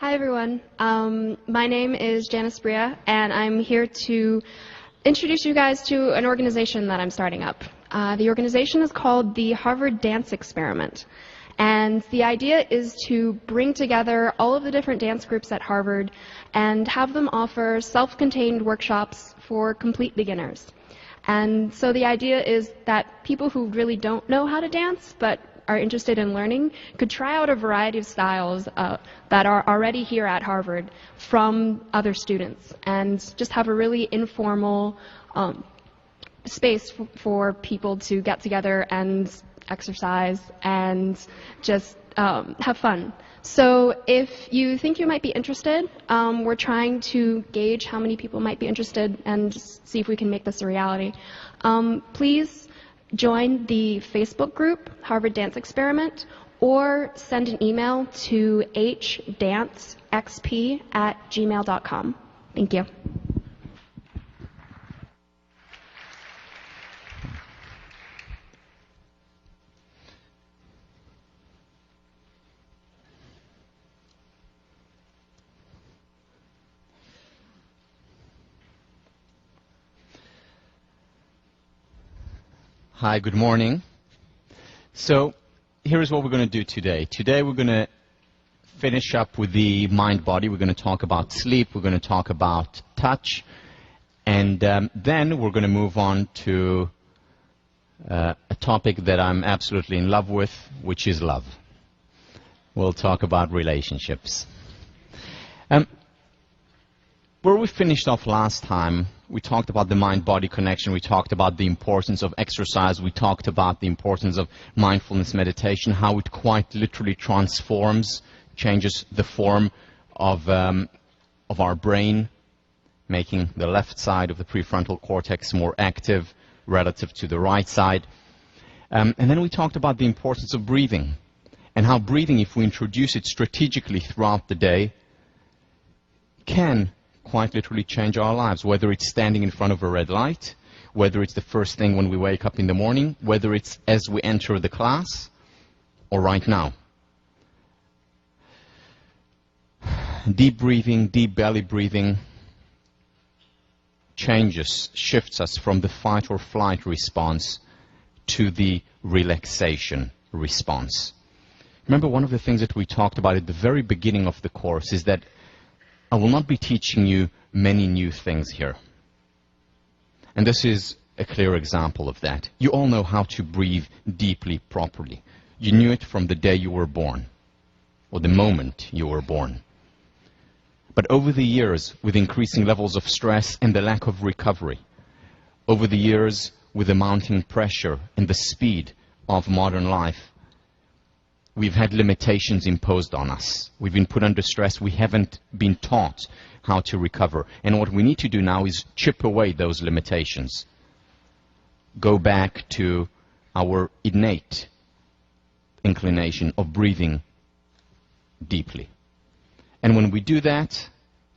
Hi everyone. My name is Janice Bria, and I'm here to introduce you guys to an organization that I'm starting up. The organization is called the Harvard Dance Experiment, and the idea is to bring together all of the different dance groups at Harvard and have them offer self-contained workshops for complete beginners. And so the idea is that people who really don't know how to dance but are interested in learning could try out a variety of styles that are already here at Harvard from other students and just have a really informal space for people to get together and exercise and just have fun. So if you think you might be interested, we're trying to gauge how many people might be interested and just see if we can make this a reality. Please join the Facebook group, Harvard Dance Experiment, or send an email to hdancexp@gmail.com. Thank you. Hi, good morning. So here's what we're going to do today. Today we're going to finish up with the mind-body. We're going to talk about sleep. We're going to talk about touch. And then we're going to move on to a topic that I'm absolutely in love with, which is love. We'll talk about relationships. Where we finished off last time, we talked about the mind-body connection, we talked about the importance of exercise, we talked about the importance of mindfulness meditation, how it quite literally transforms, changes the form of our brain, making the left side of the prefrontal cortex more active relative to the right side. And then we talked about the importance of breathing, and how breathing, if we introduce it strategically throughout the day, can quite literally change our lives, whether it's standing in front of a red light, whether it's the first thing when we wake up in the morning, whether it's as we enter the class, or right now. Deep breathing, deep belly breathing shifts us from the fight or flight response to the relaxation response. Remember, one of the things that we talked about at the very beginning of the course is that I will not be teaching you many new things here. And this is a clear example of that. You all know how to breathe deeply, properly. You knew it from the day you were born, or the moment you were born. But over the years, with increasing levels of stress and the lack of recovery, over the years with the mounting pressure and the speed of modern life, we've had limitations imposed on us. We've been put under stress. We haven't been taught how to recover. And what we need to do now is chip away those limitations. Go back to our innate inclination of breathing deeply. And when we do that,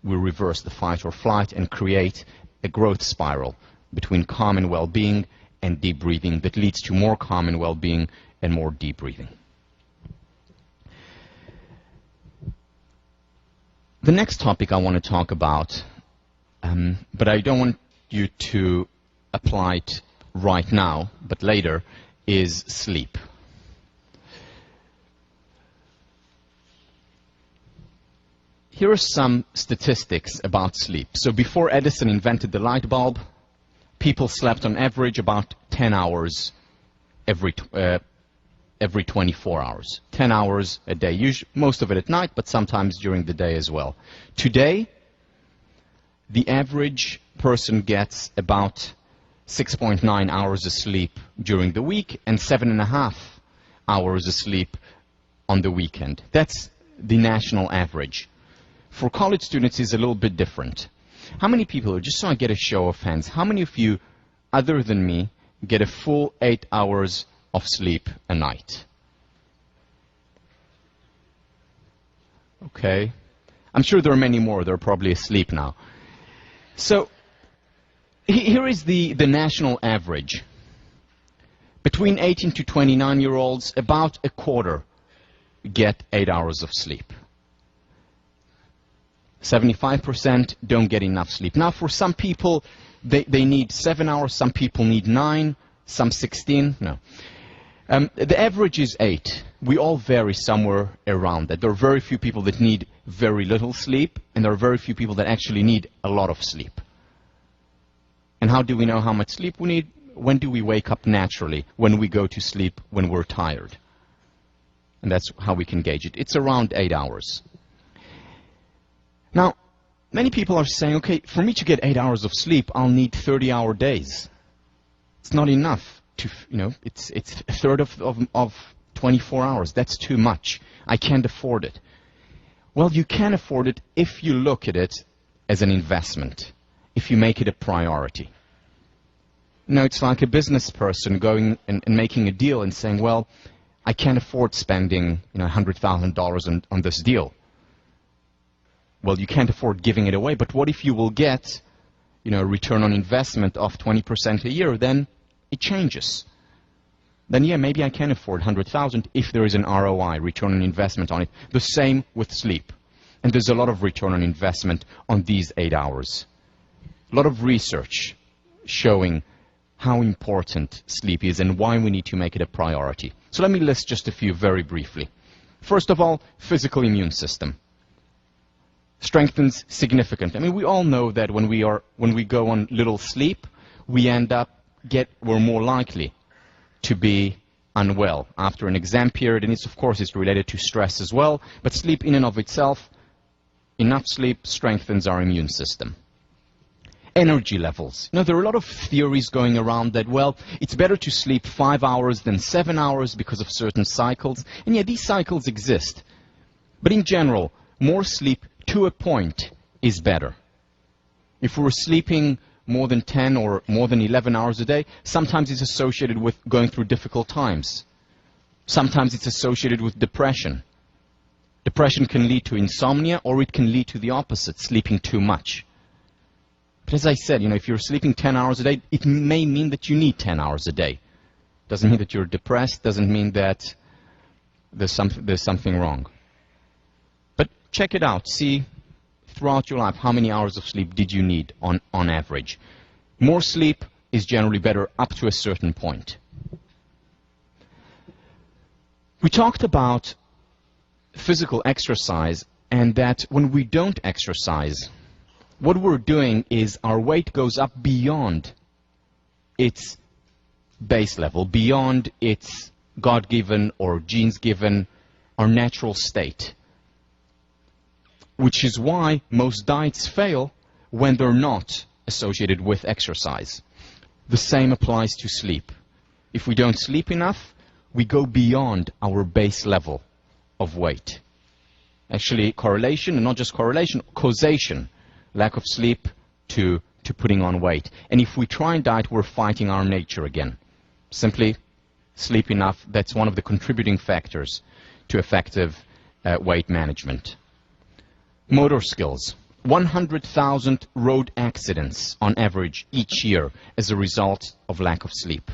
we reverse the fight or flight and create a growth spiral between calm and well-being and deep breathing that leads to more calm and well-being and more deep breathing. The next topic I want to talk about, but I don't want you to apply it right now, but later, is sleep. Here are some statistics about sleep. So before Edison invented the light bulb, people slept on average about 10 hours every 24 hours. 10 hours a day, most of it at night, but sometimes during the day as well. Today, the average person gets about 6.9 hours of sleep during the week and 7.5 hours of sleep on the weekend. That's the national average. For college students, it's a little bit different. How many people, just so I get a show of hands, how many of you, other than me, get a full 8 hours of sleep a night? Okay. I'm sure there are many more. They're probably asleep now. So here is the national average. Between 18 to 29-year-olds, about a quarter get 8 hours of sleep. 75% don't get enough sleep. Now, for some people, they need 7 hours, some people need 9, some 16. No. The average is 8. We all vary somewhere around that. There are very few people that need very little sleep, and there are very few people that actually need a lot of sleep. And how do we know how much sleep we need? When do we wake up naturally? When we go to sleep, when we're tired. And that's how we can gauge it. It's around 8 hours. Now, many people are saying, okay, for me to get 8 hours of sleep, I'll need 30-hour days. It's not enough to, it's a third of 24 hours. That's too much. I can't afford it. Well, you can afford it if you look at it as an investment, if you make it a priority. No, it's like a business person going and making a deal and saying, well, I can't afford spending $100,000 on this deal. Well, you can't afford giving it away, but what if you will get a return on investment of 20% a year? Then it changes. Then, yeah, maybe I can afford 100,000 if there is an ROI, return on investment on it. The same with sleep. And there's a lot of return on investment on these 8 hours. A lot of research showing how important sleep is and why we need to make it a priority. So let me list just a few very briefly. First of all, physical immune system. Strengthens significantly. I mean, we all know that when we go on little sleep, we're more likely to be unwell after an exam period, and of course it's related to stress as well, but sleep in and of itself, enough sleep strengthens our immune system. Energy levels. There are a lot of theories going around that, well, it's better to sleep 5 hours than 7 hours because of certain cycles, and yeah, these cycles exist. But in general, more sleep to a point is better. If we're sleeping more than 10 or more than 11 hours a day, sometimes it's associated with going through difficult times. Sometimes it's associated with depression. Depression can lead to insomnia, or it can lead to the opposite, sleeping too much. But as I said, if you're sleeping 10 hours a day, it may mean that you need 10 hours a day. Doesn't mean that you're depressed, doesn't mean that there's something wrong. But check it out. See throughout your life how many hours of sleep did you need on average. More sleep is generally better up to a certain point. We talked about physical exercise, and that when we don't exercise, what we're doing is our weight goes up beyond its base level, beyond its God-given or genes-given, our natural state. Which is why most diets fail when they're not associated with exercise. The same applies to sleep. If we don't sleep enough, we go beyond our base level of weight. Actually, correlation, and not just correlation, causation. Lack of sleep to putting on weight. And if we try and diet, we're fighting our nature again. Simply sleep enough. That's one of the contributing factors to effective weight management. Motor skills. 100,000 road accidents on average each year as a result of lack of sleep.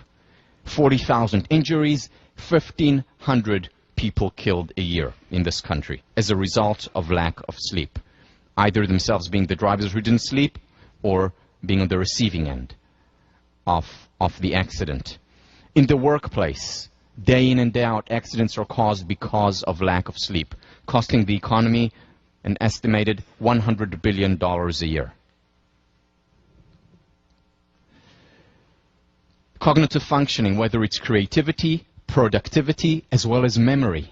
40,000 injuries, 1,500 people killed a year in this country as a result of lack of sleep. Either themselves being the drivers who didn't sleep, or being on the receiving end of the accident. In the workplace, day in and day out, accidents are caused because of lack of sleep, costing the economy an estimated $100 billion a year. Cognitive functioning, whether it's creativity, productivity, as well as memory,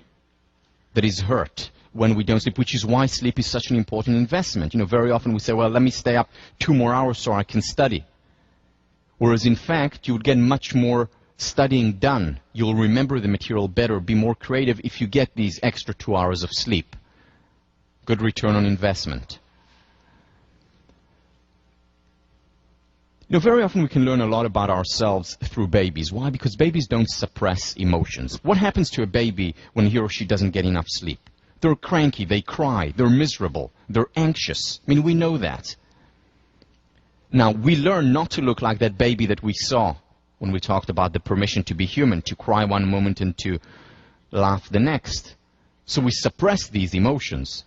that is hurt when we don't sleep, which is why sleep is such an important investment. Very often we say, well, let me stay up 2 more hours so I can study. Whereas in fact, you would get much more studying done. You'll remember the material better, be more creative if you get these extra 2 hours of sleep. Good return on investment. Very often we can learn a lot about ourselves through babies. Why? Because babies don't suppress emotions. What happens to a baby when he or she doesn't get enough sleep? They're cranky, they cry, they're miserable, they're anxious. I mean, we know that. Now, we learn not to look like that baby that we saw when we talked about the permission to be human, to cry one moment and to laugh the next. So we suppress these emotions.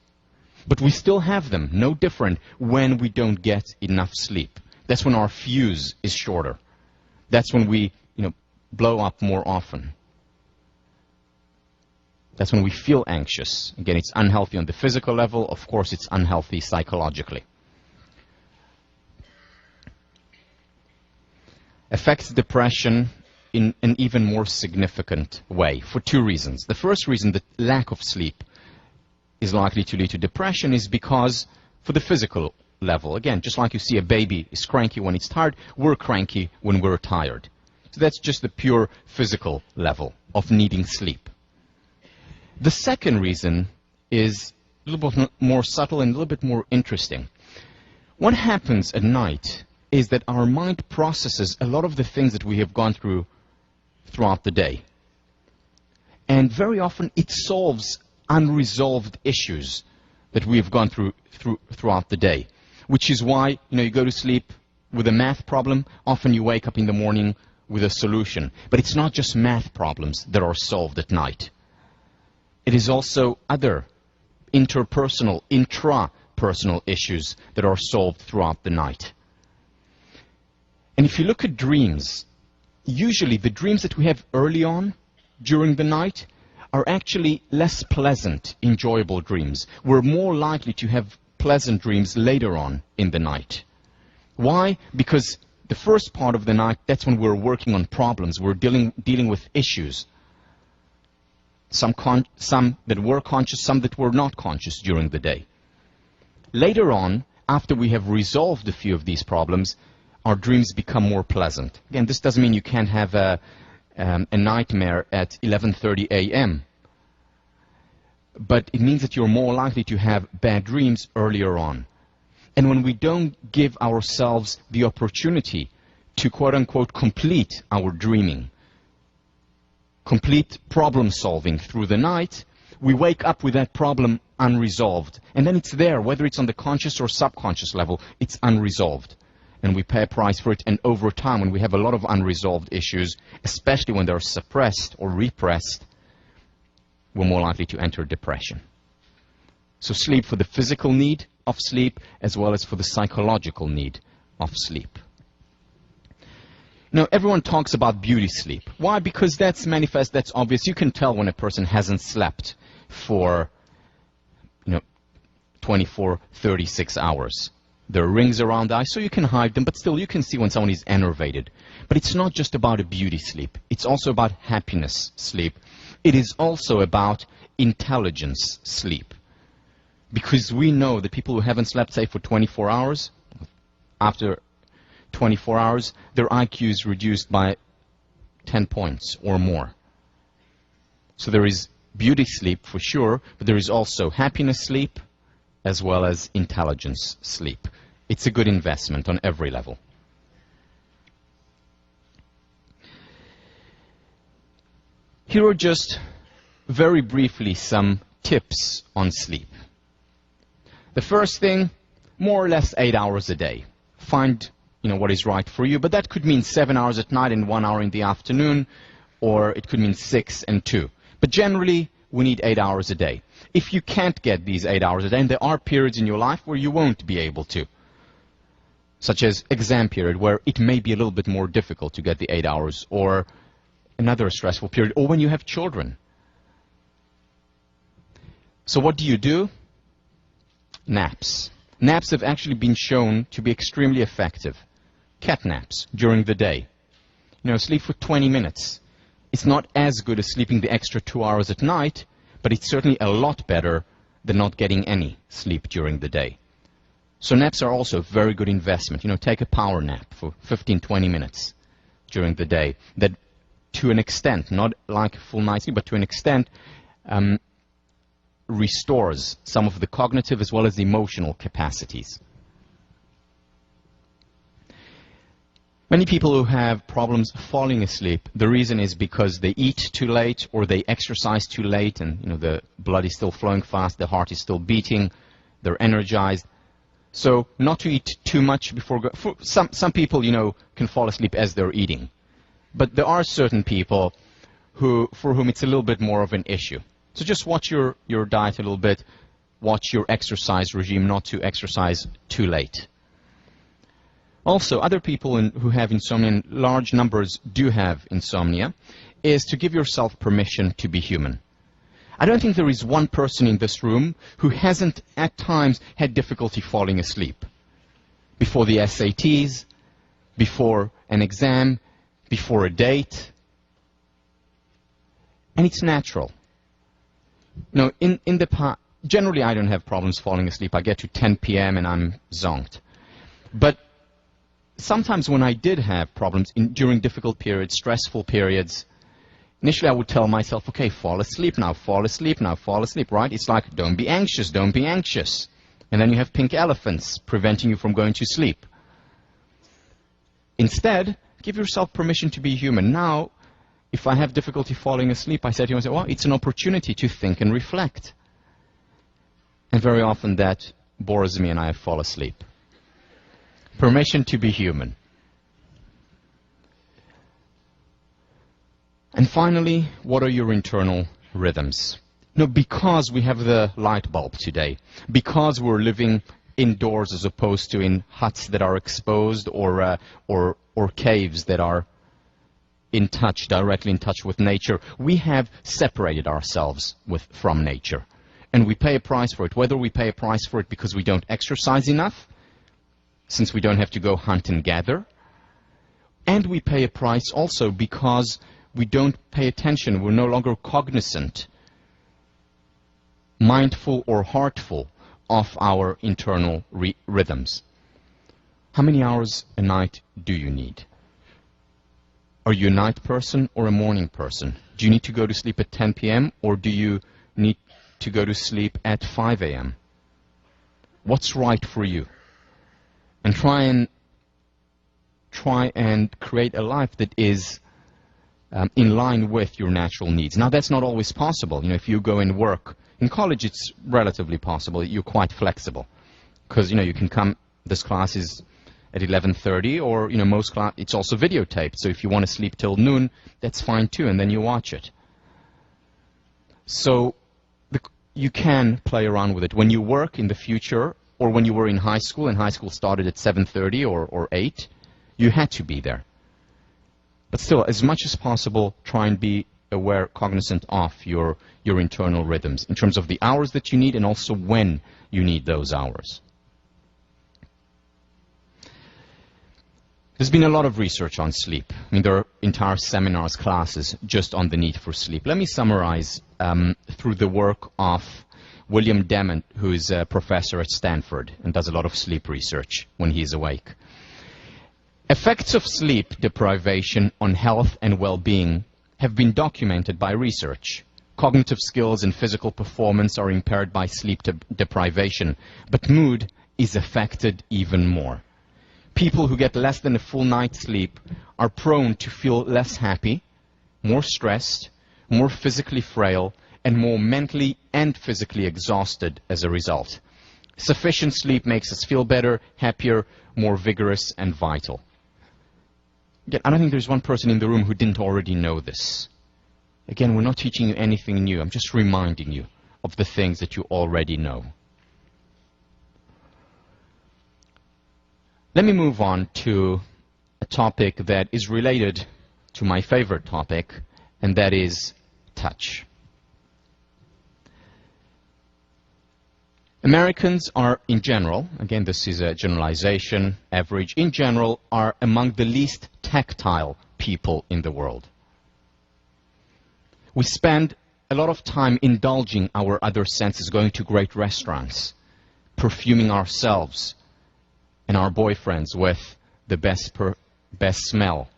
But we still have them, no different when we don't get enough sleep. That's when our fuse is shorter. That's when we, blow up more often. That's when we feel anxious. Again, it's unhealthy on the physical level. Of course, it's unhealthy psychologically. Affects depression in an even more significant way for two reasons. The first reason, that lack of sleep is likely to lead to depression, is because for the physical level, again, just like you see a baby is cranky when it's tired, we're cranky when we're tired. So that's just the pure physical level of needing sleep. The second reason is a little bit more subtle and a little bit more interesting. What happens at night is that our mind processes a lot of the things that we have gone through throughout the day. And very often it solves unresolved issues that we have gone throughout the day. Which is why, you go to sleep with a math problem, often you wake up in the morning with a solution. But it's not just math problems that are solved at night. It is also other interpersonal, intrapersonal issues that are solved throughout the night. And if you look at dreams, usually the dreams that we have early on during the night are actually less pleasant, enjoyable dreams. We're more likely to have pleasant dreams later on in the night. Why? Because the first part of the night, that's when we're working on problems. We're dealing with issues. Some that were conscious, some that were not conscious during the day. Later on, after we have resolved a few of these problems, our dreams become more pleasant. Again, this doesn't mean you can't have a nightmare at 11:30 a.m. But it means that you're more likely to have bad dreams earlier on. And when we don't give ourselves the opportunity to quote-unquote complete our dreaming, complete problem solving through the night, we wake up with that problem unresolved. And then it's there, whether it's on the conscious or subconscious level, it's unresolved. And we pay a price for it. And over time, when we have a lot of unresolved issues, especially when they're suppressed or repressed, we're more likely to enter depression. So sleep for the physical need of sleep, as well as for the psychological need of sleep. Now, everyone talks about beauty sleep. Why? Because that's manifest, that's obvious. You can tell when a person hasn't slept for 24, 36 hours. There are rings around the eyes, so you can hide them, but still you can see when someone is enervated. But it's not just about a beauty sleep. It's also about happiness sleep. It is also about intelligence sleep. Because we know that people who haven't slept, say, for 24 hours, after 24 hours, their IQ is reduced by 10 points or more. So there is beauty sleep for sure, but there is also happiness sleep as well as intelligence sleep. It's a good investment on every level. Here are just very briefly some tips on sleep. The first thing, more or less 8 hours a day. Find what is right for you, but that could mean 7 hours at night and 1 hour in the afternoon, or it could mean 6 and 2. But generally, we need 8 hours a day. If you can't get these 8 hours a day, and there are periods in your life where you won't be able to, such as exam period, where it may be a little bit more difficult to get the 8 hours, or another stressful period, or when you have children. So what do? Naps. Naps have actually been shown to be extremely effective. Cat naps during the day. Sleep for 20 minutes. It's not as good as sleeping the extra 2 hours at night, but it's certainly a lot better than not getting any sleep during the day. So naps are also a very good investment. Take a power nap for 15, 20 minutes during the day. That, to an extent, not like a full night's sleep, but to an extent, restores some of the cognitive as well as the emotional capacities. Many people who have problems falling asleep, the reason is because they eat too late or they exercise too late, and the blood is still flowing fast, the heart is still beating, they're energized. So not to eat too much before some people, can fall asleep as they're eating. But there are certain people for whom it's a little bit more of an issue. So just watch your diet a little bit. watch your exercise regime not to exercise too late. Also, other people who have insomnia, in large numbers do have insomnia, is to give yourself permission to be human. I don't think there is one person in this room who hasn't at times had difficulty falling asleep. Before the SATs, before an exam, before a date. And it's natural. No, generally I don't have problems falling asleep. I get to 10 p.m. and I'm zonked. But sometimes when I did have problems during difficult periods, stressful periods, initially I would tell myself, okay, fall asleep now, fall asleep now, fall asleep, right? It's like, don't be anxious, don't be anxious. And then you have pink elephants preventing you from going to sleep. Instead, give yourself permission to be human. Now, if I have difficulty falling asleep, I say to myself, well, it's an opportunity to think and reflect. And very often that bores me and I fall asleep. Permission to be human. And finally, what are your internal rhythms? No, because we have the light bulb today, because we're living indoors as opposed to in huts that are exposed or caves that are directly in touch with nature, we have separated ourselves from nature. And we pay a price for it. Whether we pay a price for it because we don't exercise enough, since we don't have to go hunt and gather, and we pay a price also because we don't pay attention, we're no longer cognizant, mindful or heartful of our internal rhythms. How many hours a night do you need? Are you a night person or a morning person? Do you need to go to sleep at 10 p.m. or do you need to go to sleep at 5 a.m.? What's right for you? And try and create a life that is in line with your natural needs. Now, that's not always possible. You know, if you go and work in college, it's relatively possible. You're quite flexible because you can come. This class is at 11:30, or most class. It's also videotaped. So if you want to sleep till noon, that's fine too, and then you watch it. So you can play around with it when you work in the future, or when you were in high school, and high school started at 7:30 or 8. You had to be there. But still, as much as possible, try and be aware, cognizant of your internal rhythms in terms of the hours that you need and also when you need those hours. There's been a lot of research on sleep. I mean, there are entire seminars, classes just on the need for sleep. Let me summarize through the work of William Dement, who is a professor at Stanford and does a lot of sleep research when he's awake. Effects of sleep deprivation on health and well-being have been documented by research. Cognitive skills and physical performance are impaired by sleep deprivation, but mood is affected even more. People who get less than a full night's sleep are prone to feel less happy, more stressed, more physically frail, and more mentally and physically exhausted as a result. Sufficient sleep makes us feel better, happier, more vigorous, and vital. Again, I don't think there's one person in the room who didn't already know this. Again, we're not teaching you anything new. I'm just reminding you of the things that you already know. Let me move on to a topic that is related to my favorite topic, and that is touch. Americans are, in general, again this is a generalization, average, in general, are among the least tactile people in the world. We spend a lot of time indulging our other senses, going to great restaurants, perfuming ourselves and our boyfriends with the best smell.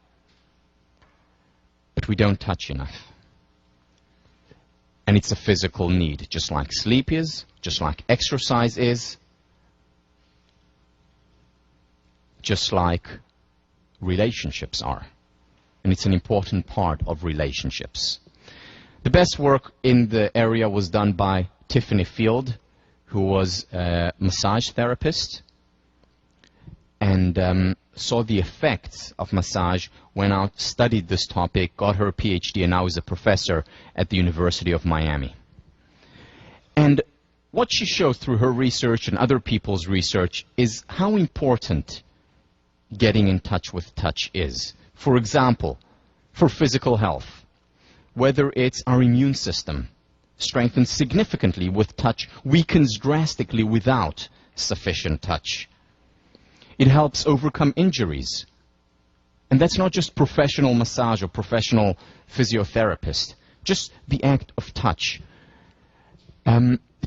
But we don't touch enough. And it's a physical need, just like sleep is, just like exercise is, just like relationships are. And it's an important part of relationships. The best work in the area was done by Tiffany Field, who was a massage therapist, and saw the effects of massage, went out, studied this topic, got her PhD, and now is a professor at the University of Miami. And what she shows through her research and other people's research is how important getting in touch with touch is. For example, for physical health, whether it's our immune system strengthens significantly with touch, weakens drastically without sufficient touch. It helps overcome injuries. And that's not just professional massage or professional physiotherapist, just the act of touch.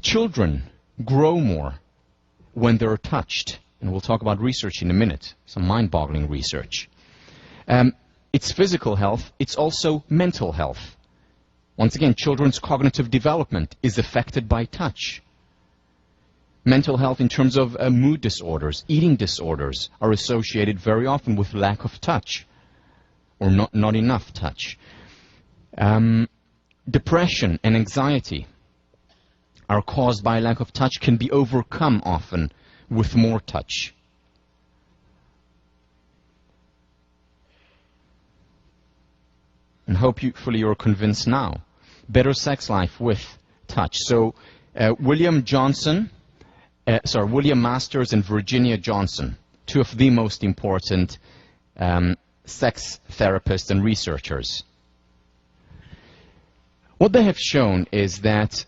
Children grow more when they're touched. And we'll talk about research in a minute, some mind-boggling research. It's physical health, it's also mental health. Once again, children's cognitive development is affected by touch. Mental health in terms of mood disorders, eating disorders are associated very often with lack of touch or not enough touch. Depression and anxiety are caused by lack of touch, can be overcome often with more touch. And hopefully you're convinced now. Better sex life with touch. So William Masters and Virginia Johnson, two of the most important sex therapists and researchers. What they have shown is that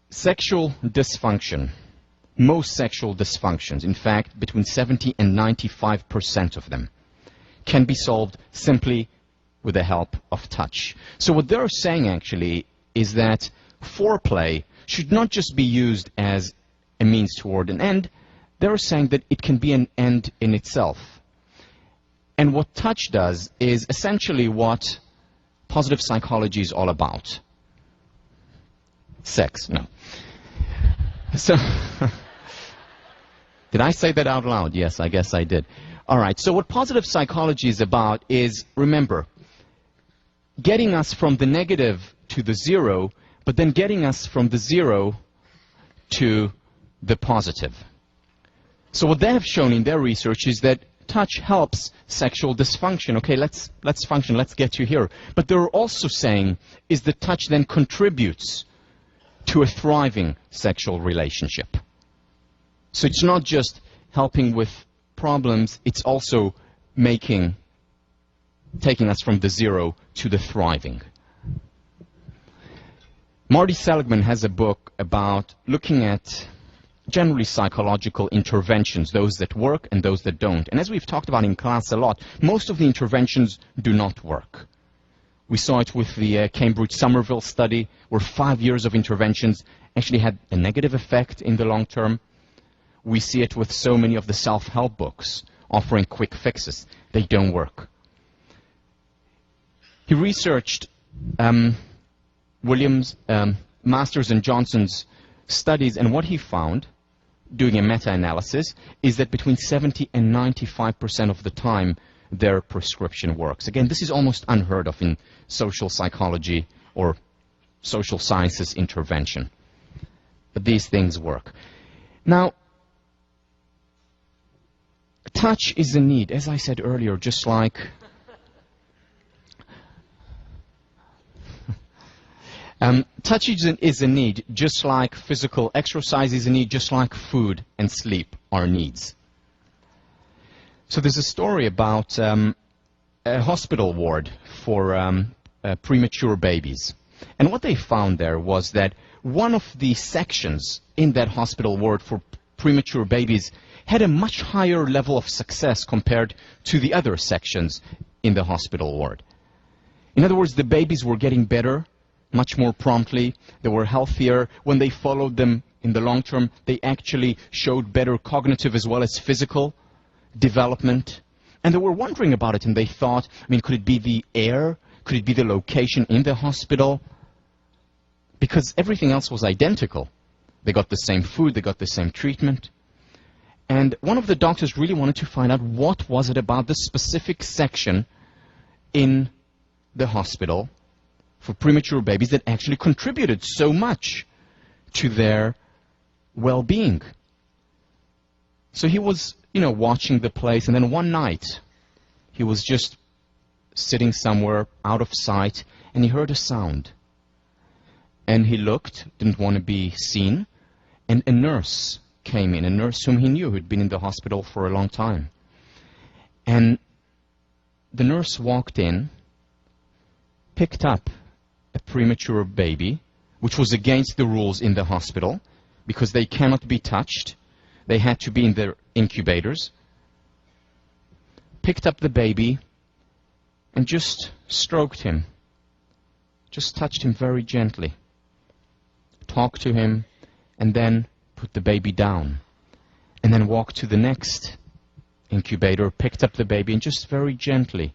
sexual dysfunction, most sexual dysfunctions, in fact, between 70 and 95% of them, can be solved simply with the help of touch. So what they're saying actually is that foreplay should not just be used as a means toward an end. They're saying that it can be an end in itself. And what touch does is essentially what positive psychology is all about. Sex, no. So, did I say that out loud? Yes, I guess I did. All right, so what positive psychology is about is, remember, getting us from the negative to the zero, but then getting us from the zero to the positive. So what they have shown in their research is that touch helps sexual dysfunction. Okay, let's function, let's get you here. But they're also saying is that touch then contributes to a thriving sexual relationship. So it's not just helping with problems, it's also taking us from the zero to the thriving. Marty Seligman has a book about looking at generally psychological interventions, those that work and those that don't. And as we've talked about in class a lot, most of the interventions do not work. We saw it with the Cambridge Somerville study, where 5 years of interventions actually had a negative effect in the long term. We see it with so many of the self-help books offering quick fixes. They don't work. He researched Williams, Masters and Johnson's studies, and what he found, doing a meta-analysis, is that between 70 and 95% of the time their prescription works. Again, this is almost unheard of in social psychology or social sciences intervention. But these things work. Now, touch is a need, as I said earlier, just like touch is a need, just like physical exercise is a need, just like food and sleep are needs. So there's a story about a hospital ward for premature babies. And what they found there was that one of the sections in that hospital ward for premature babies had a much higher level of success compared to the other sections in the hospital ward. In other words, the babies were getting better much more promptly. They were healthier. When they followed them in the long term, they actually showed better cognitive as well as physical development. And they were wondering about it, and they thought, I mean, could it be the air? Could it be the location in the hospital? Because everything else was identical. They got the same food, they got the same treatment. And one of the doctors really wanted to find out what was it about this specific section in the hospital for premature babies that actually contributed so much to their well-being. So he was, watching the place, and then one night he was just sitting somewhere out of sight, and he heard a sound. And he looked, didn't want to be seen, and a nurse came in, a nurse whom he knew, who'd been in the hospital for a long time. And the nurse walked in, picked up a premature baby, which was against the rules in the hospital, because they cannot be touched. They had to be in their incubators. Picked up the baby and just stroked him. Just touched him very gently. Talked to him, and then put the baby down. And then walked to the next incubator, picked up the baby, and just very gently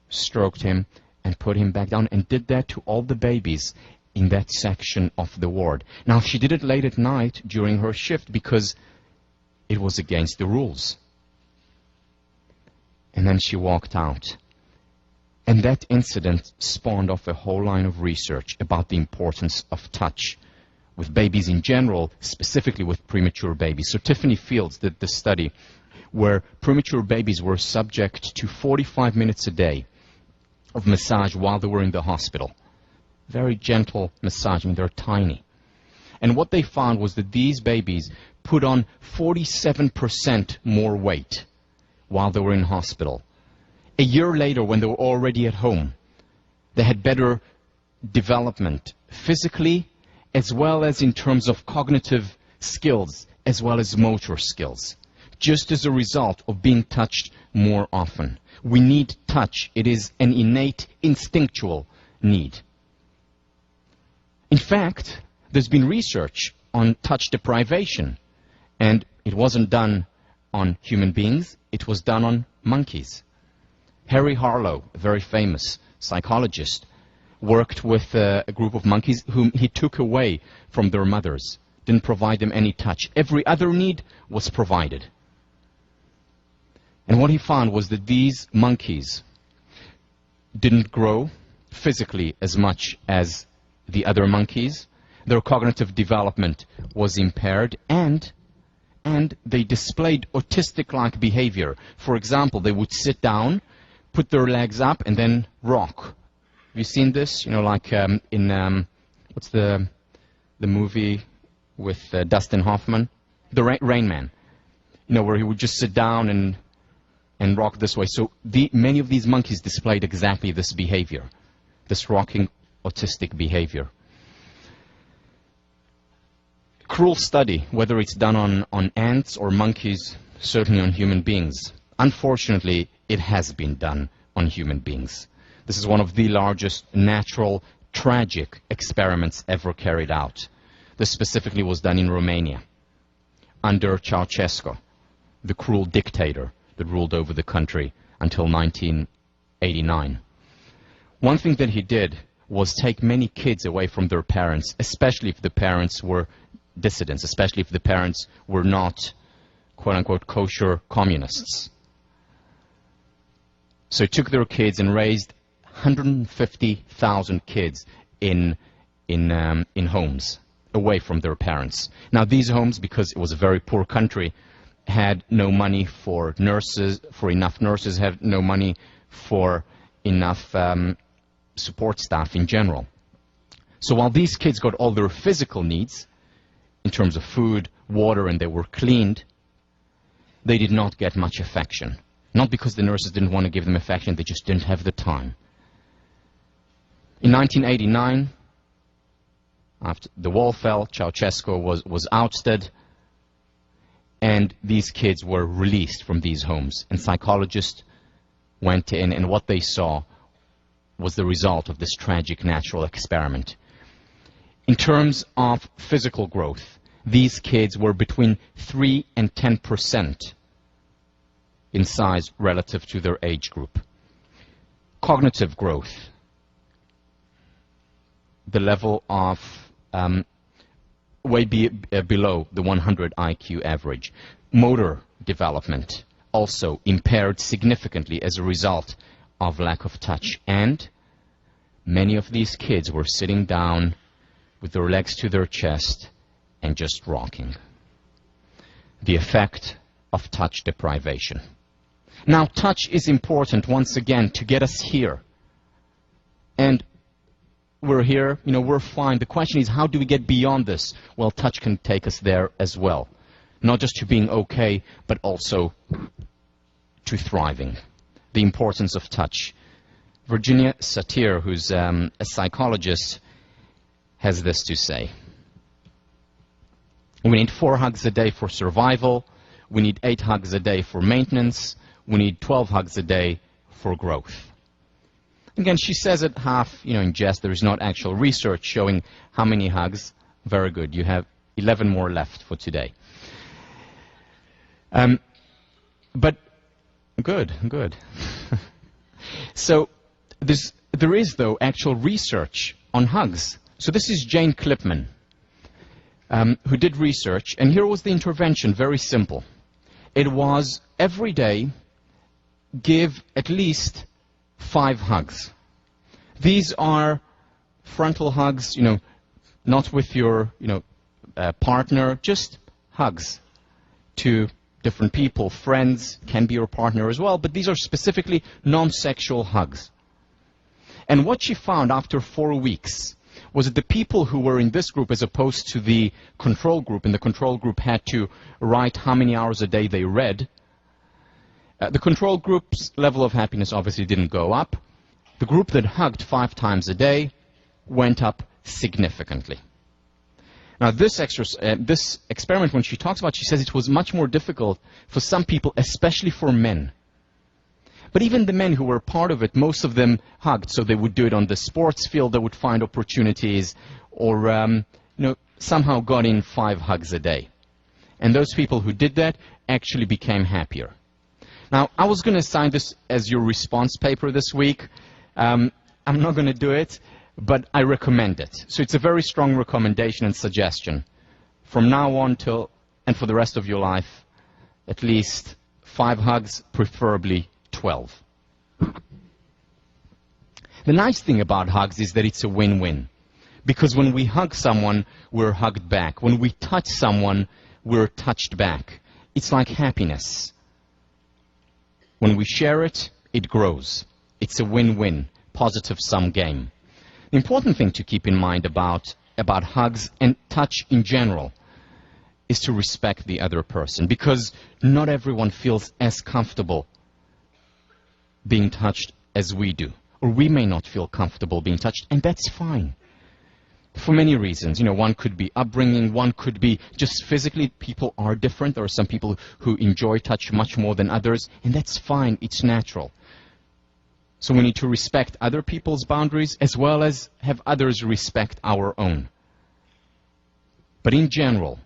stroked him and put him back down, and did that to all the babies in that section of the ward. Now, she did it late at night during her shift because it was against the rules. And then she walked out. And that incident spawned off a whole line of research about the importance of touch with babies in general, specifically with premature babies. So Tiffany Fields did this study where premature babies were subject to 45 minutes a day of massage while they were in the hospital. Very gentle massaging. They're tiny. And what they found was that these babies put on 47% more weight while they were in hospital. A year later, when they were already at home, they had better development physically, as well as in terms of cognitive skills, as well as motor skills, just as a result of being touched more often. We need touch. It is an innate, instinctual need. In fact, there's been research on touch deprivation, and it wasn't done on human beings, it was done on monkeys. Harry Harlow, a very famous psychologist, worked with a group of monkeys whom he took away from their mothers, didn't provide them any touch. Every other need was provided. And what he found was that these monkeys didn't grow physically as much as the other monkeys. Their cognitive development was impaired, and they displayed autistic-like behavior. For example, they would sit down, put their legs up, and then rock. Have you seen this? You know, like in what's the movie with Dustin Hoffman? The Rain Man. You know, where he would just sit down and rock this way. So many of these monkeys displayed exactly this behavior, this rocking autistic behavior. Cruel study, whether it's done on ants or monkeys, certainly on human beings. Unfortunately, it has been done on human beings. This is one of the largest natural, tragic experiments ever carried out. This specifically was done in Romania, under Ceausescu, the cruel dictator that ruled over the country until 1989. One thing that he did was take many kids away from their parents, especially if the parents were dissidents, especially if the parents were not, quote-unquote, kosher communists. So he took their kids and raised 150,000 kids in homes away from their parents. Now, these homes, because it was a very poor country, had no money for nurses, for enough nurses, had no money for enough support staff in general. So while these kids got all their physical needs, in terms of food, water, and they were cleaned, they did not get much affection. Not because the nurses didn't want to give them affection, they just didn't have the time. In 1989, after the wall fell, Ceausescu was ousted, and these kids were released from these homes. And psychologists went in, and what they saw was the result of this tragic natural experiment. In terms of physical growth, these kids were between 3 and 10% in size relative to their age group. Cognitive growth, the level of way below the 100 IQ average. Motor development also impaired significantly as a result of lack of touch. And many of these kids were sitting down with their legs to their chest and just rocking. The effect of touch deprivation. Now, touch is important, once again, to get us here. And we're here, we're fine. The question is, how do we get beyond this? Well, touch can take us there as well. Not just to being okay, but also to thriving. The importance of touch. Virginia Satir, who's a psychologist, has this to say. We need 4 hugs a day for survival. We need 8 hugs a day for maintenance. We need 12 hugs a day for growth. Again, she says it half, in jest. There is not actual research showing how many hugs. Very good. You have 11 more left for today. But good. So there is, though, actual research on hugs. So this is Jane Clipman, who did research, and here was the intervention, very simple. It was every day give at least 5 hugs. These are frontal hugs, not with your, partner, just hugs to different people, friends, can be your partner as well, but these are specifically non-sexual hugs. And what she found after 4 weeks was that the people who were in this group as opposed to the control group, and the control group had to write how many hours a day they read, the control group's level of happiness obviously didn't go up. The group that hugged 5 times a day went up significantly. Now, this experiment, when she talks about, she says it was much more difficult for some people, especially for men. But even the men who were part of it, most of them hugged. So they would do it on the sports field, they would find opportunities, or somehow got in 5 hugs a day. And those people who did that actually became happier. Now, I was going to assign this as your response paper this week. I'm not going to do it, but I recommend it. So it's a very strong recommendation and suggestion. From now on and for the rest of your life, at least 5 hugs, preferably 12. The nice thing about hugs is that it's a win-win. Because when we hug someone, we're hugged back. When we touch someone, we're touched back. It's like happiness. When we share it, it grows. It's a win-win, positive-sum game. The important thing to keep in mind about hugs and touch in general is to respect the other person, because not everyone feels as comfortable being touched as we do. Or we may not feel comfortable being touched, and that's fine. For many reasons. One could be upbringing, one could be just physically, people are different. There are some people who enjoy touch much more than others, and that's fine, it's natural. So we need to respect other people's boundaries as well as have others respect our own. But in general,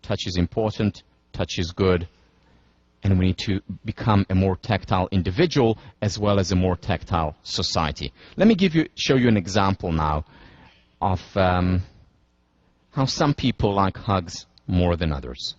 touch is important, touch is good, and we need to become a more tactile individual as well as a more tactile society. Let me show you an example now of how some people like hugs more than others.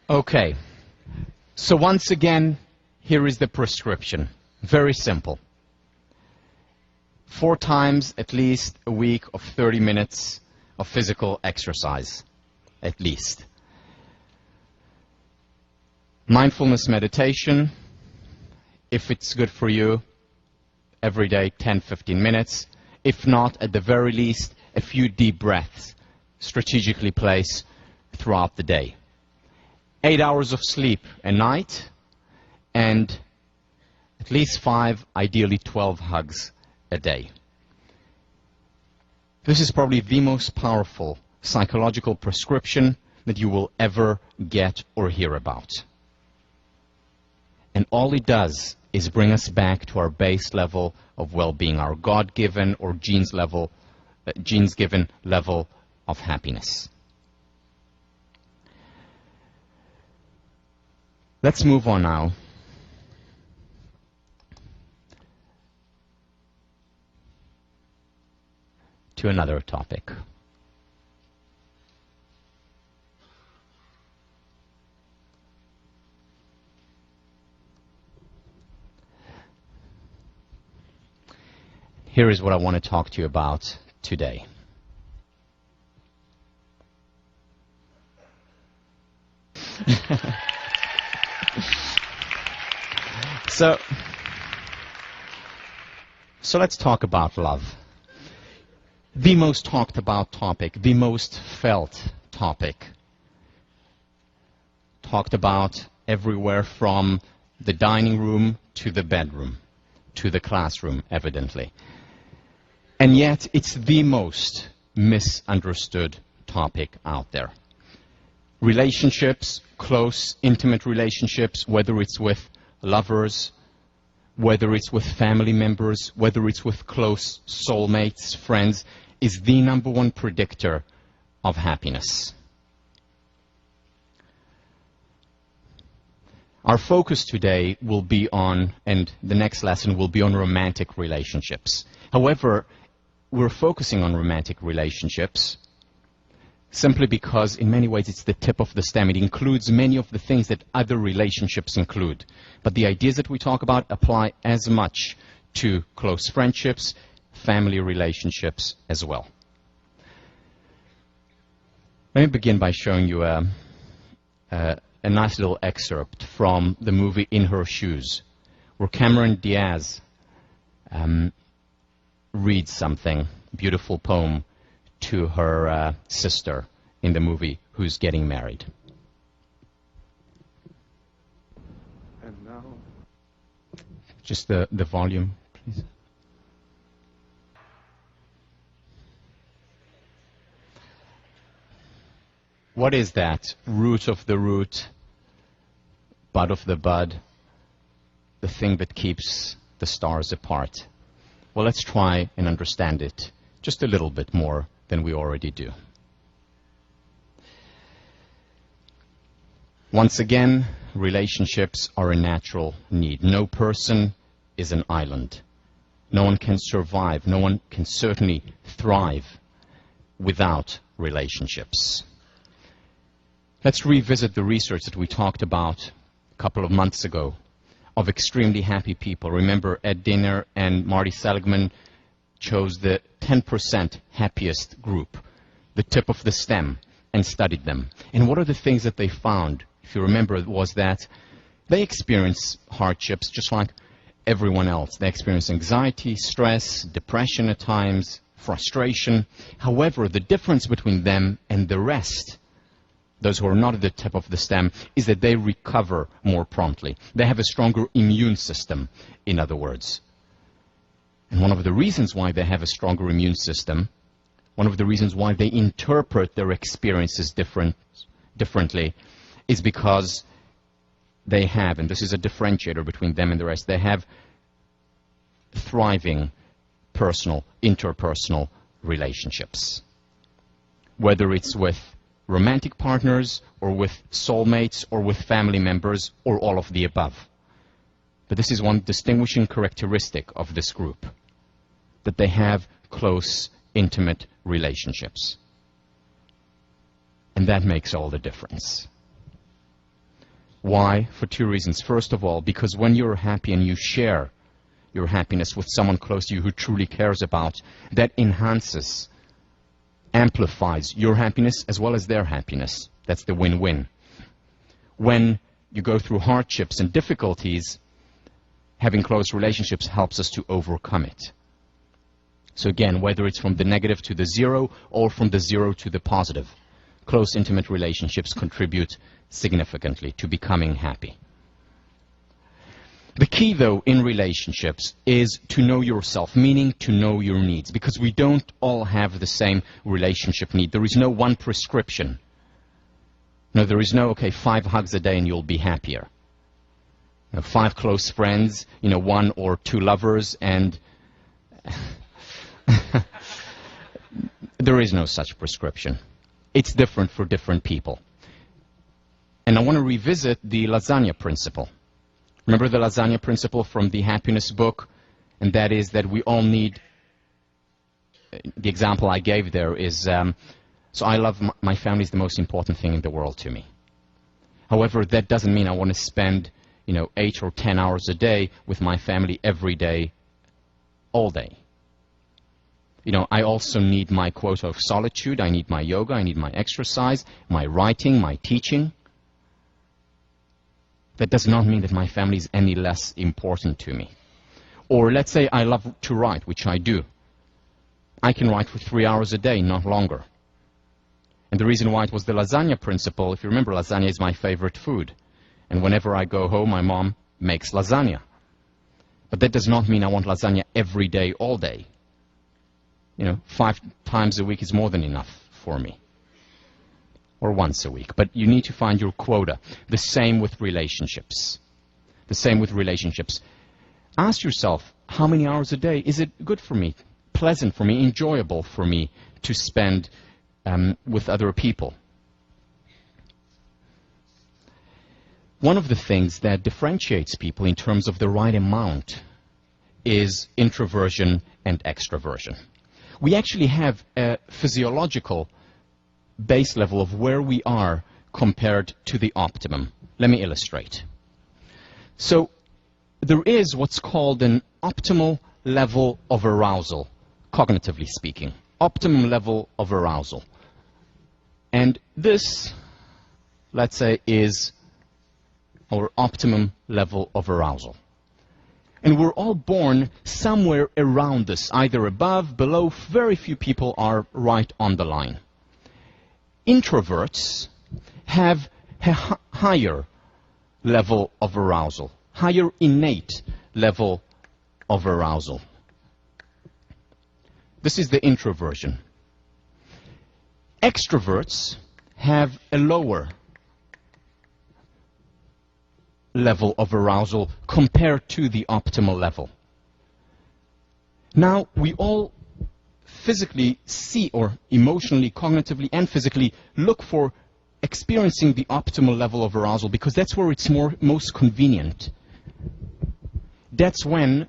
Okay, so once again, here is the prescription. Very simple. 4 times at least a week of 30 minutes of physical exercise, at least. Mindfulness meditation, if it's good for you, every day 10-15 minutes. If not, at the very least, a few deep breaths strategically placed throughout the day. 8 hours of sleep a night, and at least 5, ideally 12 hugs a day. This is probably the most powerful psychological prescription that you will ever get or hear about. And all it does is bring us back to our base level of well-being, our God-given or genes-given level of happiness. Let's move on now to another topic. Here is what I want to talk to you about today. So let's talk about love. The most talked about topic, the most felt topic. Talked about everywhere from the dining room to the bedroom, to the classroom, evidently. And yet, it's the most misunderstood topic out there. Relationships, close, intimate relationships, whether it's with lovers, whether it's with family members, whether it's with close soulmates, friends, is the #1 predictor of happiness. Our focus today will be on, and the next lesson will be on romantic relationships. However, we're focusing on romantic relationships simply because in many ways it's the tip of the stem. It includes many of the things that other relationships include. But the ideas that we talk about apply as much to close friendships, family relationships as well. Let me begin by showing you a nice little excerpt from the movie In Her Shoes, where Cameron Diaz reads something, beautiful poem, to her sister in the movie who's getting married. And now, just the volume, please. What is that? Root of the root, bud of the bud, the thing that keeps the stars apart. Well, let's try and understand it just a little bit more than we already do. Once again, relationships are a natural need. No person is an island. No one can survive. No one can certainly thrive without relationships. Let's revisit the research that we talked about a couple of months ago of extremely happy people. Remember, Ed Dinner and Marty Seligman chose the 10% happiest group, the tip of the stem, and studied them. And what are the things that they found, if you remember, was that they experience hardships just like everyone else. They experience anxiety, stress, depression at times, frustration. However, the difference between them and the rest, those who are not at the tip of the stem, is that they recover more promptly. They have a stronger immune system, in other words. And one of the reasons why they have a stronger immune system, one of the reasons why they interpret their experiences differently, is because they have, and this is a differentiator between them and the rest, they have thriving personal, interpersonal relationships. Whether it's with romantic partners, or with soulmates, or with family members, or all of the above. But this is one distinguishing characteristic of this group, that they have close, intimate relationships. And that makes all the difference. Why? For two reasons. First of all, because when you're happy and you share your happiness with someone close to you who truly cares about, that enhances, amplifies your happiness as well as their happiness. That's the win-win. When you go through hardships and difficulties, having close relationships helps us to overcome it. So again, whether it's from the negative to the zero or from the zero to the positive, close, intimate relationships contribute significantly to becoming happy. The key, though, in relationships is to know yourself, meaning to know your needs, because we don't all have the same relationship need. There is no one prescription. No, there is no, okay, 5 hugs a day and you'll be happier. 5 close friends, 1 or 2 lovers, and there is no such prescription. It's different for different people. And I want to revisit the lasagna principle. Remember the lasagna principle from the happiness book? And that is that we all need, the example I gave there is, so I love my family is the most important thing in the world to me. However, that doesn't mean I want to spend, 8 or 10 hours a day with my family every day, all day. I also need my quota of solitude. I need my yoga. I need my exercise, my writing, my teaching. That does not mean that my family is any less important to me. Or let's say I love to write, which I do. I can write for 3 hours a day, not longer. And the reason why it was the lasagna principle, if you remember, lasagna is my favorite food. And whenever I go home, my mom makes lasagna. But that does not mean I want lasagna every day, all day. 5 times a week is more than enough for me. Or once a week. But you need to find your quota. The same with relationships. The same with relationships. Ask yourself, how many hours a day is it good for me, pleasant for me, enjoyable for me to spend with other people? One of the things that differentiates people in terms of the right amount is introversion and extroversion. We actually have a physiological base level of where we are compared to the optimum. Let me illustrate. So there is what's called an optimal level of arousal, cognitively speaking. Optimum level of arousal. And this, let's say, is our optimum level of arousal. And we're all born somewhere around this, either above, below. Very few people are right on the line. Introverts have a higher level of arousal, higher innate level of arousal. This is the introversion. Extroverts have a lower level of arousal compared to the optimal level. Now, we all physically see, or emotionally, cognitively, and physically look for experiencing the optimal level of arousal because that's where it's most convenient. That's when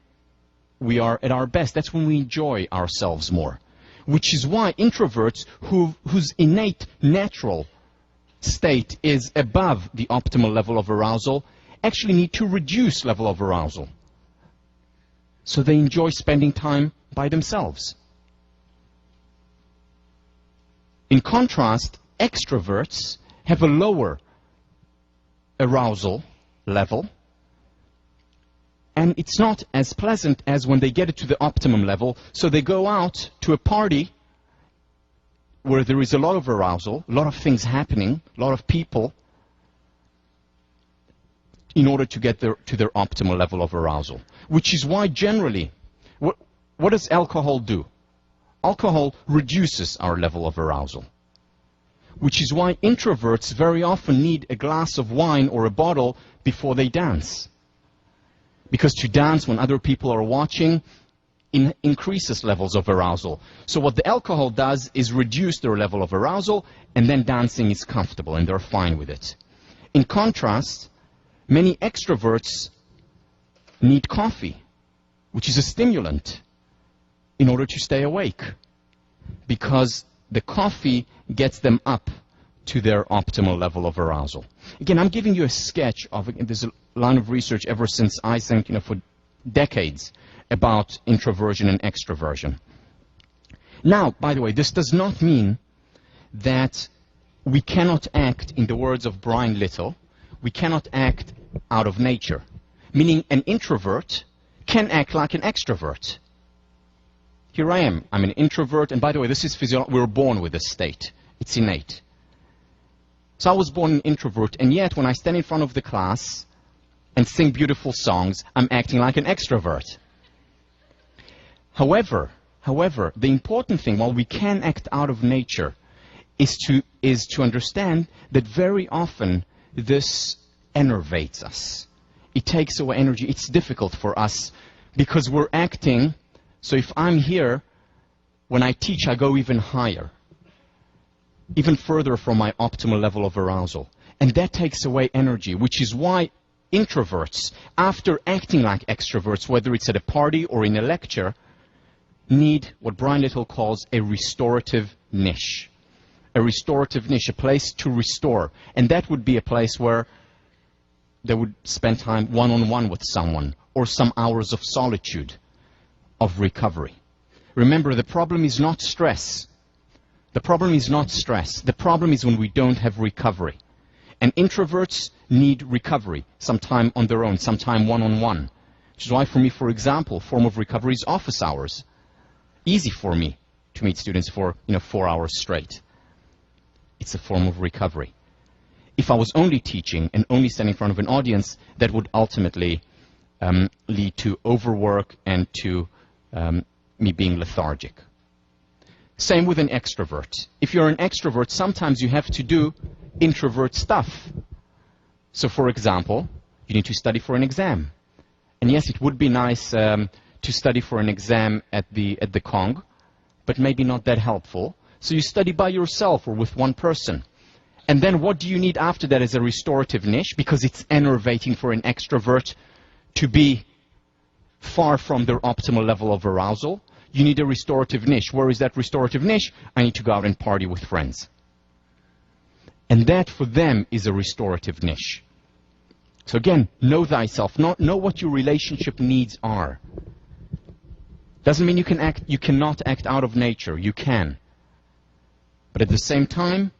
we are at our best. That's when we enjoy ourselves more. Which is why introverts whose innate natural state is above the optimal level of arousal actually need to reduce level of arousal. So they enjoy spending time by themselves. In contrast, extroverts have a lower arousal level, and it's not as pleasant as when they get it to the optimum level, so they go out to a party where there is a lot of arousal, a lot of things happening, a lot of people, in order to get to their optimal level of arousal. Which is why generally, what does alcohol do? Alcohol reduces our level of arousal. Which is why introverts very often need a glass of wine or a bottle before they dance. Because to dance when other people are watching increases levels of arousal. So what the alcohol does is reduce their level of arousal, and then dancing is comfortable and they're fine with it. In contrast, many extroverts need coffee, which is a stimulant, in order to stay awake, because the coffee gets them up to their optimal level of arousal. Again, I'm giving you a sketch of it. There's a line of research ever since I think, for decades about introversion and extroversion. Now, by the way, this does not mean that we cannot act, in the words of Brian Little, we cannot act out of nature. Meaning an introvert can act like an extrovert. Here I am. I'm an introvert, and by the way, this is physiological. We were born with this state. It's innate. So I was born an introvert, and yet when I stand in front of the class and sing beautiful songs, I'm acting like an extrovert. However, the important thing, while we can act out of nature, is to understand that very often this enervates us. It takes away energy. It's difficult for us because we're acting. So if I'm here, when I teach, I go even higher, even further from my optimal level of arousal. And that takes away energy, which is why introverts, after acting like extroverts, whether it's at a party or in a lecture, need what Brian Little calls a restorative niche. A restorative niche, a place to restore. And that would be a place where they would spend time one-on-one with someone, or some hours of solitude, of recovery. Remember, the problem is not stress. The problem is not stress. The problem is when we don't have recovery. And introverts need recovery, some time on their own, some time one-on-one. Which is why for me, for example, form of recovery is office hours. Easy for me to meet students for 4 hours straight. It's a form of recovery. If I was only teaching and only standing in front of an audience, that would ultimately lead to overwork and to me being lethargic. Same with an extrovert. If you're an extrovert, sometimes you have to do introvert stuff. So for example, you need to study for an exam. And yes, it would be nice to study for an exam at the Kong, but maybe not that helpful. So you study by yourself or with one person. And then what do you need after that as a restorative niche? Because it's enervating for an extrovert to be far from their optimal level of arousal. You need a restorative niche. Where is that restorative niche? I need to go out and party with friends. And that for them is a restorative niche. So again, know thyself. Know what your relationship needs are. Doesn't mean you cannot act out of nature. You can. But at the same time,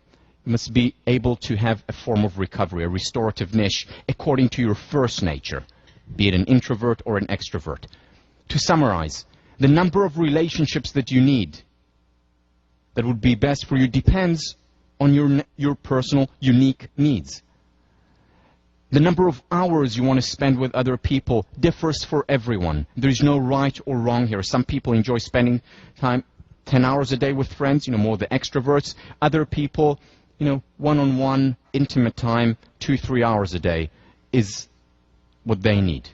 you must be able to have a form of recovery, a restorative niche, according to your first nature, be it an introvert or an extrovert. To summarize, the number of relationships that you need that would be best for you depends on your personal, unique needs. The number of hours you want to spend with other people differs for everyone. There is no right or wrong here. Some people enjoy spending time 10 hours a day with friends, more the extroverts. Other people, one-on-one, intimate time, 2-3 hours a day is what they need.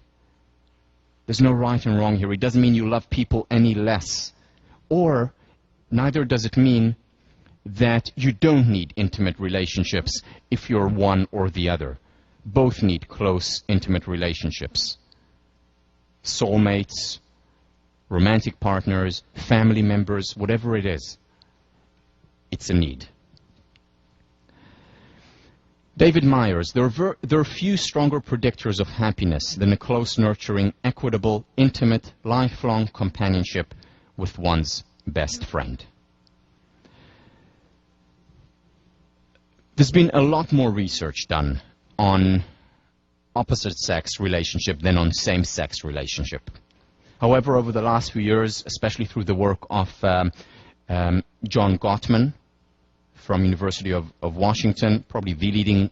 There's no right and wrong here. It doesn't mean you love people any less. Or neither does it mean that you don't need intimate relationships if you're one or the other. Both need close, intimate relationships. Soulmates, romantic partners, family members, whatever it is, it's a need. David Myers, there are few stronger predictors of happiness than a close, nurturing, equitable, intimate, lifelong companionship with one's best friend. There's been a lot more research done on opposite-sex relationship than on same-sex relationship. However, over the last few years, especially through the work of John Gottman from University of Washington, probably the leading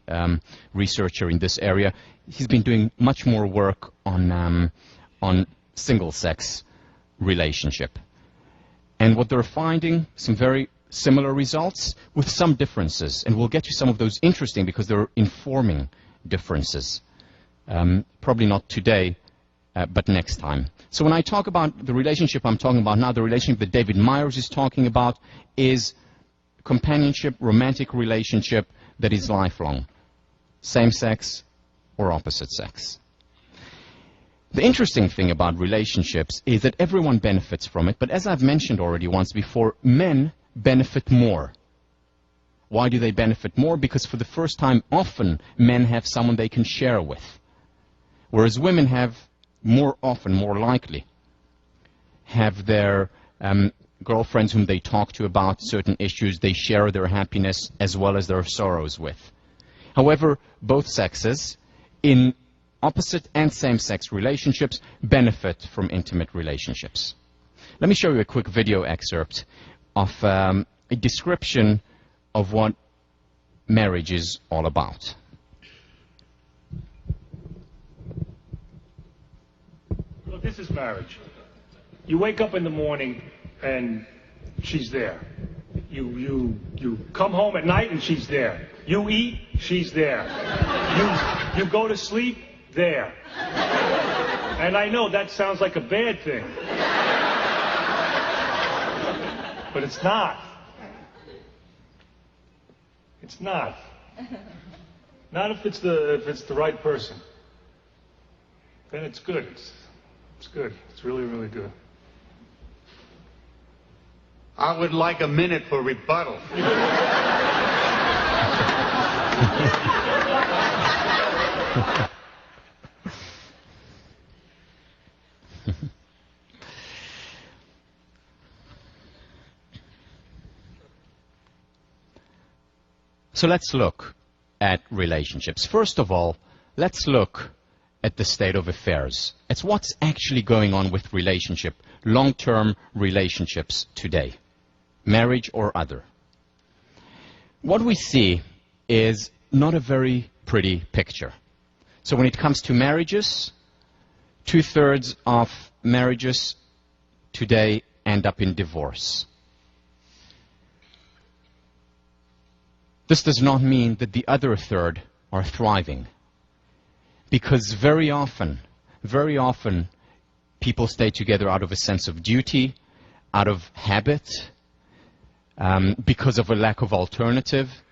researcher in this area, he's been doing much more work on single-sex relationship. And what they're finding, some very similar results with some differences. And we'll get to some of those interesting because they're informing differences. Probably not today, but next time. So when I talk about the relationship I'm talking about now, the relationship that David Myers is talking about is companionship, romantic relationship that is lifelong. Same sex or opposite sex. The interesting thing about relationships is that everyone benefits from it, but as I've mentioned already once before, men benefit more. Why do they benefit more? Because for the first time, often, men have someone they can share with. Whereas women have more often, more likely, have their girlfriends whom they talk to about certain issues, they share their happiness as well as their sorrows with. However, both sexes, in opposite and same-sex relationships, benefit from intimate relationships. Let me show you a quick video excerpt of a description of what marriage is all about. Look, this is marriage. You wake up in the morning and she's there. You come home at night and she's there. You eat, she's there. You go to sleep, there. And I know that sounds like a bad thing. But it's not. It's not. Not if it's the right person. Then it's good. It's good. It's really, really good. I would like a minute for rebuttal. So let's look at relationships. First of all, let's look at the state of affairs. It's what's actually going on with long-term relationships today, marriage or other. What we see is not a very pretty picture. So when it comes to marriages, 2/3 of marriages today end up in divorce. This does not mean that the other third are thriving, because very often, people stay together out of a sense of duty, out of habit, because of a lack of alternative,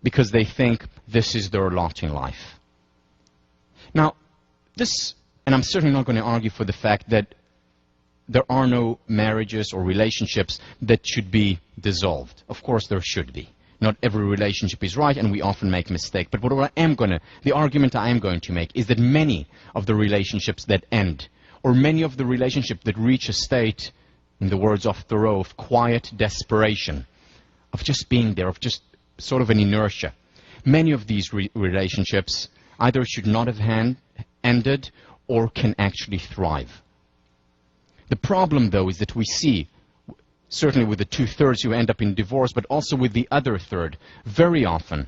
because they think this is their lot in life. Now, and I'm certainly not going to argue for the fact that there are no marriages or relationships that should be dissolved. Of course there should be. Not every relationship is right, and we often make mistakes. But the argument I am going to make is that many of the relationships that end, or many of the relationships that reach a state, in the words of Thoreau, of quiet desperation, of just being there, of just sort of an inertia, many of these relationships either should not have ended or can actually thrive. The problem, though, is that we see, certainly with the 2/3 who end up in divorce, but also with the other third, very often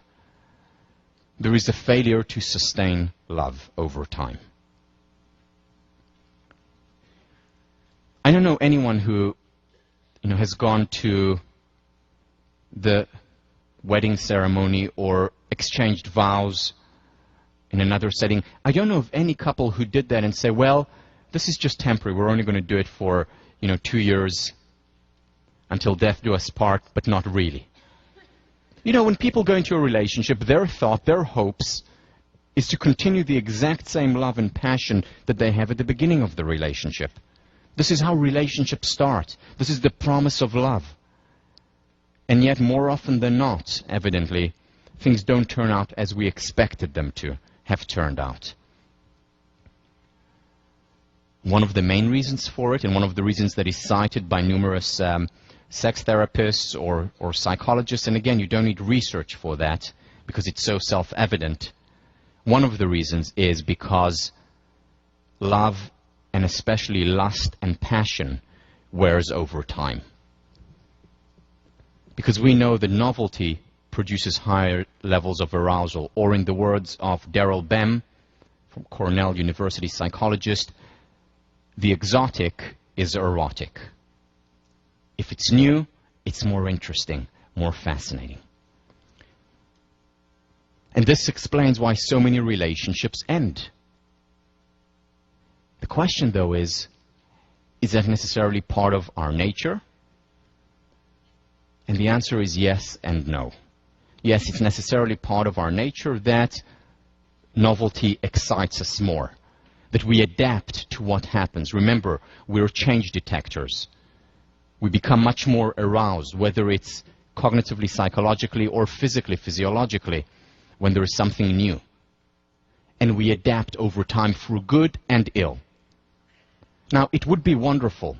there is a failure to sustain love over time. I don't know anyone who has gone to the wedding ceremony or exchanged vows in another setting. I don't know of any couple who did that and say, well, this is just temporary. We're only going to do it for 2 years until death do us part, but not really. When people go into a relationship, their thought, their hopes, is to continue the exact same love and passion that they have at the beginning of the relationship. This is how relationships start. This is the promise of love. And yet, more often than not, evidently, things don't turn out as we expected them to have turned out. One of the main reasons for it, and one of the reasons that is cited by numerous sex therapists or psychologists, and again, you don't need research for that because it's so self-evident. One of the reasons is because love, and especially lust and passion, wears over time. Because we know that novelty produces higher levels of arousal, or in the words of Daryl Bem, from Cornell University psychologist, the exotic is erotic. If it's new, it's more interesting, more fascinating. And this explains why so many relationships end. The question, though, is that necessarily part of our nature? And the answer is yes and no. Yes, it's necessarily part of our nature that novelty excites us more, that we adapt to what happens. Remember, we're change detectors. We become much more aroused, whether it's cognitively, psychologically, or physically, physiologically, when there is something new. And we adapt over time for good and ill. Now, it would be wonderful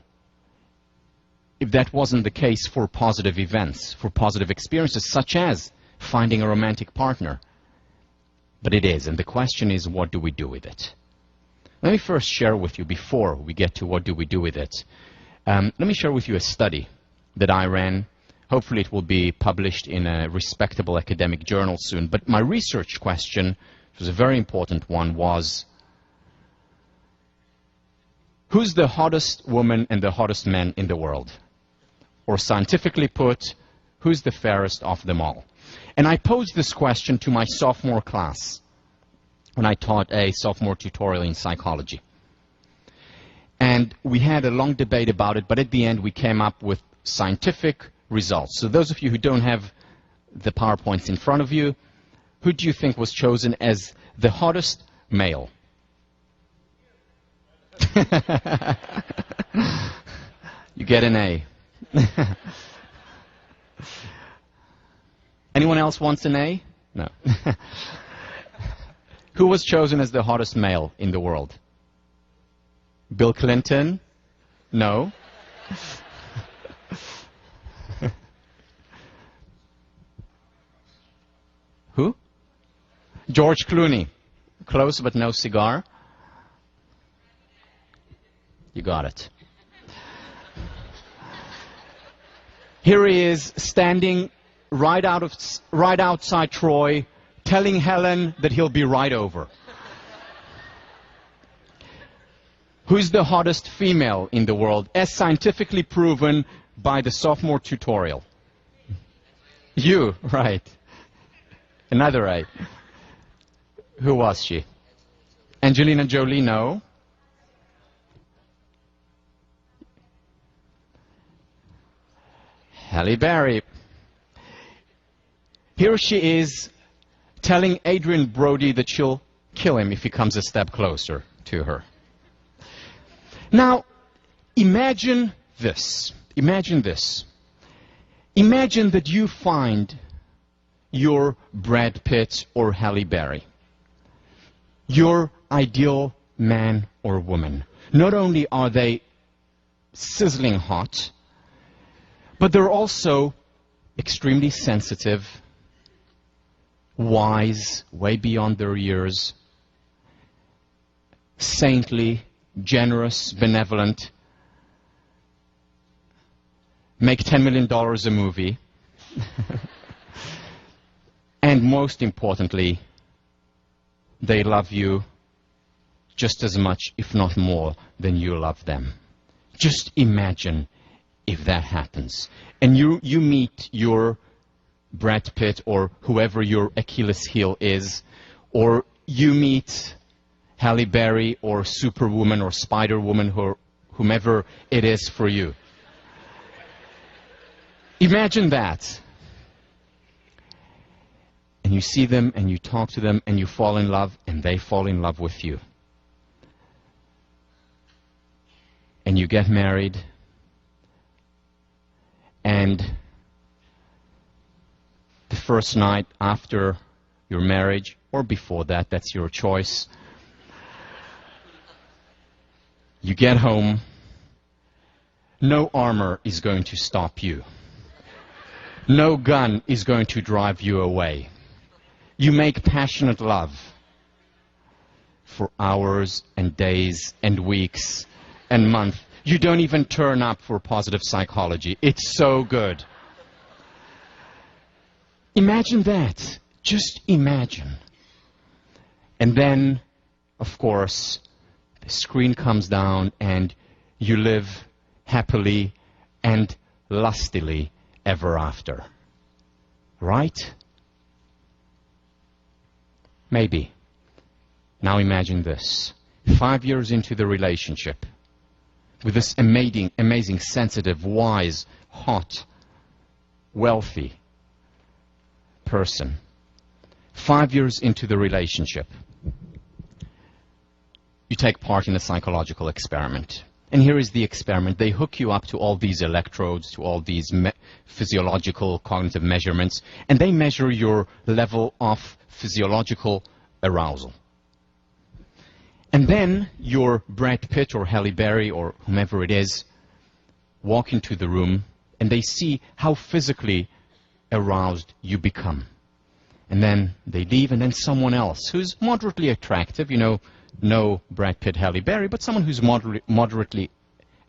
if that wasn't the case for positive events, for positive experiences, such as finding a romantic partner. But it is, and the question is, what do we do with it? Let me first share with you, before we get to what do we do with it, let me share with you a study that I ran. Hopefully it will be published in a respectable academic journal soon. But my research question, which was a very important one, was, who's the hottest woman and the hottest man in the world? Or scientifically put, who's the fairest of them all? And I posed this question to my sophomore class when I taught a sophomore tutorial in psychology. And we had a long debate about it, but at the end we came up with scientific results. So those of you who don't have the PowerPoints in front of you, who do you think was chosen as the hottest male? You get an A. Anyone else wants an A? No. Who was chosen as the hottest male in the world? Bill Clinton? No. Who? George Clooney. Close, but no cigar. You got it. Here he is standing right outside Troy, telling Helen that he'll be right over. Who's the hottest female in the world, as scientifically proven by the sophomore tutorial? You, right. Another A. Who was she? Angelina Jolie, no. Halle Berry. Here she is telling Adrian Brody that she'll kill him if he comes a step closer to her. Now, imagine this. Imagine this. Imagine that you find your Brad Pitt or Halle Berry, your ideal man or woman. Not only are they sizzling hot, but they're also extremely sensitive, wise, way beyond their years, saintly, generous, benevolent, make $10 million a movie, and most importantly, they love you just as much, if not more, than you love them. Just imagine if that happens. And you meet your Brad Pitt or whoever your Achilles heel is, or you meet Halle Berry or Superwoman or Spider-Woman or whomever it is for you. Imagine that. And you see them and you talk to them and you fall in love and they fall in love with you. And you get married. And the first night after your marriage, or before that, that's your choice, you get home, no armor is going to stop you. No gun is going to drive you away. You make passionate love for hours and days and weeks and months. You don't even turn up for positive psychology. It's so good. Imagine that. Just imagine. And then, of course, the screen comes down and you live happily and lustily ever after. Right? Maybe. Now imagine this. 5 years into the relationship, with this amazing, sensitive, wise, hot, wealthy person. 5 years into the relationship, you take part in a psychological experiment. And here is the experiment. They hook you up to all these electrodes, to all these physiological cognitive measurements, and they measure your level of physiological arousal. And then your Brad Pitt or Halle Berry or whomever it is walk into the room and they see how physically aroused you become. and then they leave, and then someone else who's moderately attractive, you know, no Brad Pitt, Halle Berry, but someone who's moderately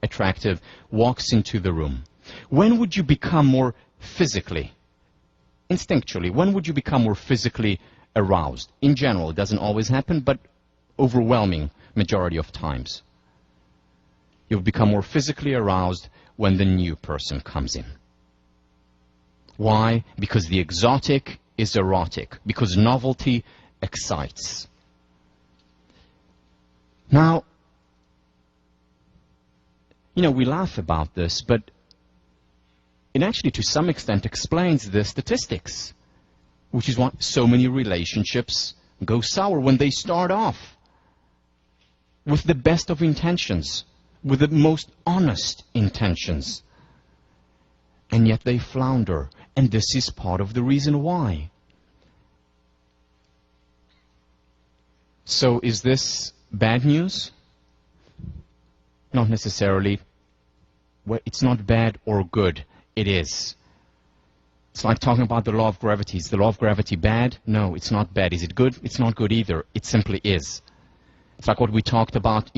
attractive walks into the room. When would you become more physically, instinctually, when would you become more physically aroused? In general, it doesn't always happen, but overwhelming majority of times. You'll become more physically aroused when the new person comes in. Why? Because the exotic is erotic, because novelty excites. Now, you know, we laugh about this, but it actually to some extent explains the statistics, which is why so many relationships go sour when they start off with the best of intentions, with the most honest intentions, and yet they flounder, and this is part of the reason why. So is this bad news? Not necessarily. Well, it's not bad or good. It is. It's like talking about the law of gravity. Is the law of gravity bad? No, it's not bad. Is it good? It's not good either. It simply is. It's like what we talked about,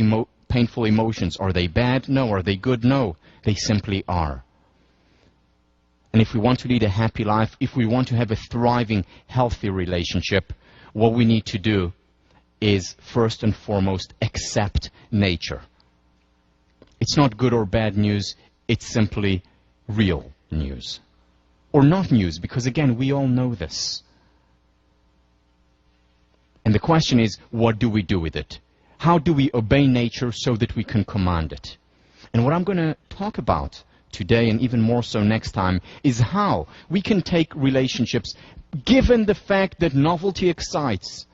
painful emotions. Are they bad? No. Are they good? No. They simply are. And if we want to lead a happy life, if we want to have a thriving, healthy relationship, what we need to do is, first and foremost, accept nature. It's not good or bad news. It's simply real news. Or not news, because again, we all know this. And the question is, what do we do with it? How do we obey nature so that we can command it? And what I'm going to talk about today, and even more so next time, is how we can take relationships, given the fact that novelty excites,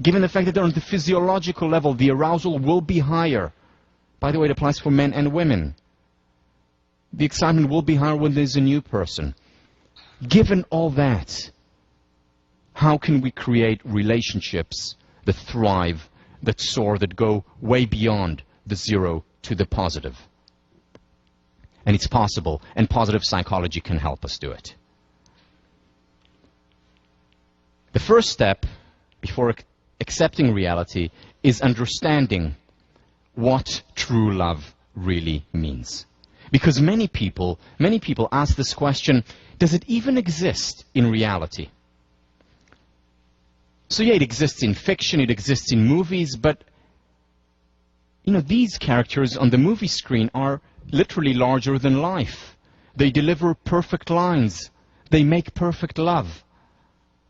given the fact that they're on the physiological level, the arousal will be higher. By the way, it applies for men and women. The excitement will be higher when there's a new person. Given all that, how can we create relationships that thrive, that soar, that go way beyond the zero to the positive? And it's possible, and positive psychology can help us do it. The first step before accepting reality is understanding what true love really means. Because many people ask this question, does it even exist in reality? So yeah, it exists in fiction, it exists in movies, but you know, these characters on the movie screen are literally larger than life. They deliver perfect lines. They make perfect love.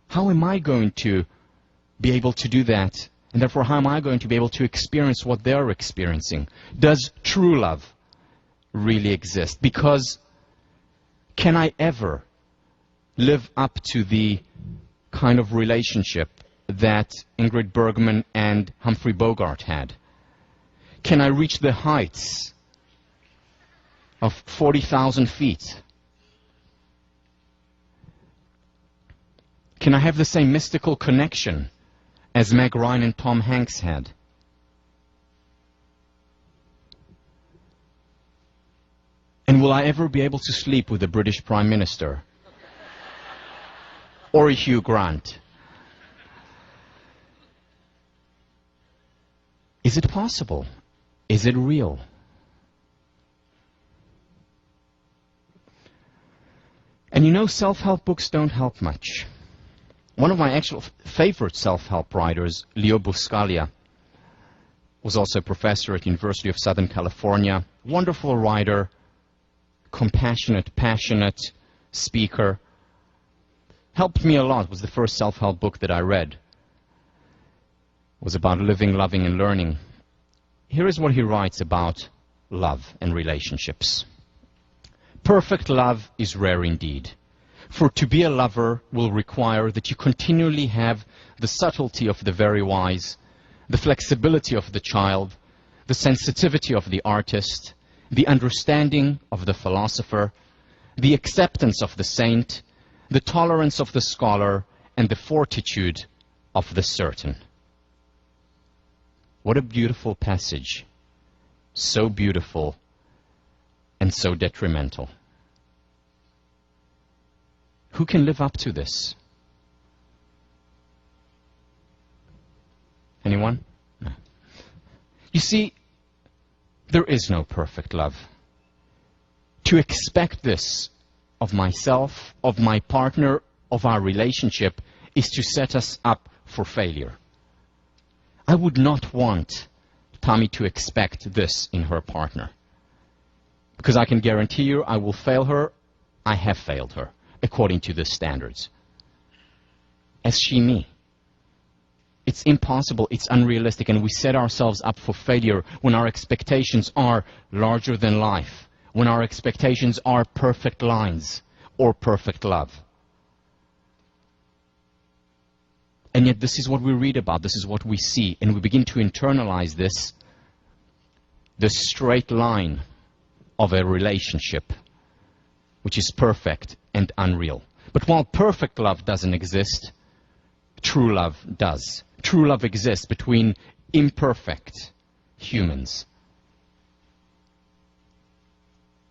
How am I going to be able to do that? And therefore, how am I going to be able to experience what they're experiencing? Does true love really exist? Because can I ever live up to the kind of relationship that Ingrid Bergman and Humphrey Bogart had? Can I reach the heights of 40,000 feet? Can I have the same mystical connection as Meg Ryan and Tom Hanks had? And will I ever be able to sleep with the British Prime Minister? Or a Hugh Grant? Is it possible? Is it real? And you know, self-help books don't help much. One of my actual favorite self-help writers, Leo Buscaglia, was also a professor at University of Southern California. Wonderful writer, compassionate, passionate speaker. Helped me a lot. Was the first self-help book that I read. It was about living, loving, and learning. Here is what he writes about love and relationships. Perfect love is rare indeed. For to be a lover will require that you continually have the subtlety of the very wise, the flexibility of the child, the sensitivity of the artist, the understanding of the philosopher, the acceptance of the saint, the tolerance of the scholar, and the fortitude of the certain. What a beautiful passage. So beautiful and so detrimental. Who can live up to this? Anyone? No. You see, there is no perfect love. To expect this of myself, of my partner, of our relationship, is to set us up for failure. I would not want Tommy to expect this in her partner. Because I can guarantee you I will fail her. I have failed her, according to the standards. As she me. It's impossible, it's unrealistic, and we set ourselves up for failure when our expectations are larger than life, when our expectations are perfect lines or perfect love. And yet this is what we read about, this is what we see, and we begin to internalize this, the straight line of a relationship, which is perfect and unreal. But while perfect love doesn't exist, true love does. True love exists between imperfect humans.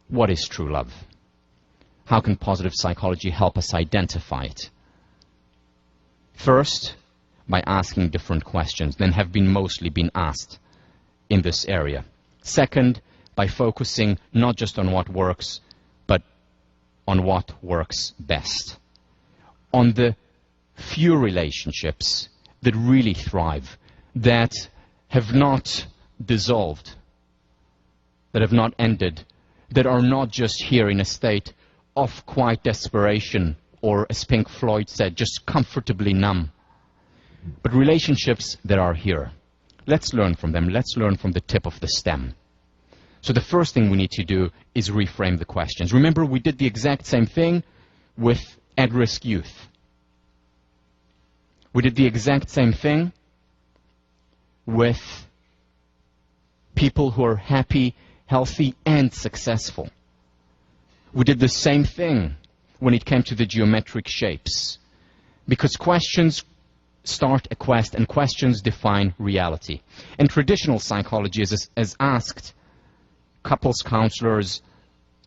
What is true love? How can positive psychology help us identify it? First, by asking different questions than have been mostly been asked in this area. Second, by focusing not just on what works, but on what works best. On the few relationships that really thrive, that have not dissolved, that have not ended, that are not just here in a state of quiet desperation, or as Pink Floyd said, just comfortably numb. But relationships that are here. Let's learn from them. Let's learn from the tip of the stem. So the first thing we need to do is reframe the questions. Remember, we did the exact same thing with at-risk youth. We did the exact same thing with people who are happy, healthy, and successful. We did the same thing when it came to the geometric shapes. Because questions start a quest, and questions define reality. And traditional psychology has asked, couples counselors,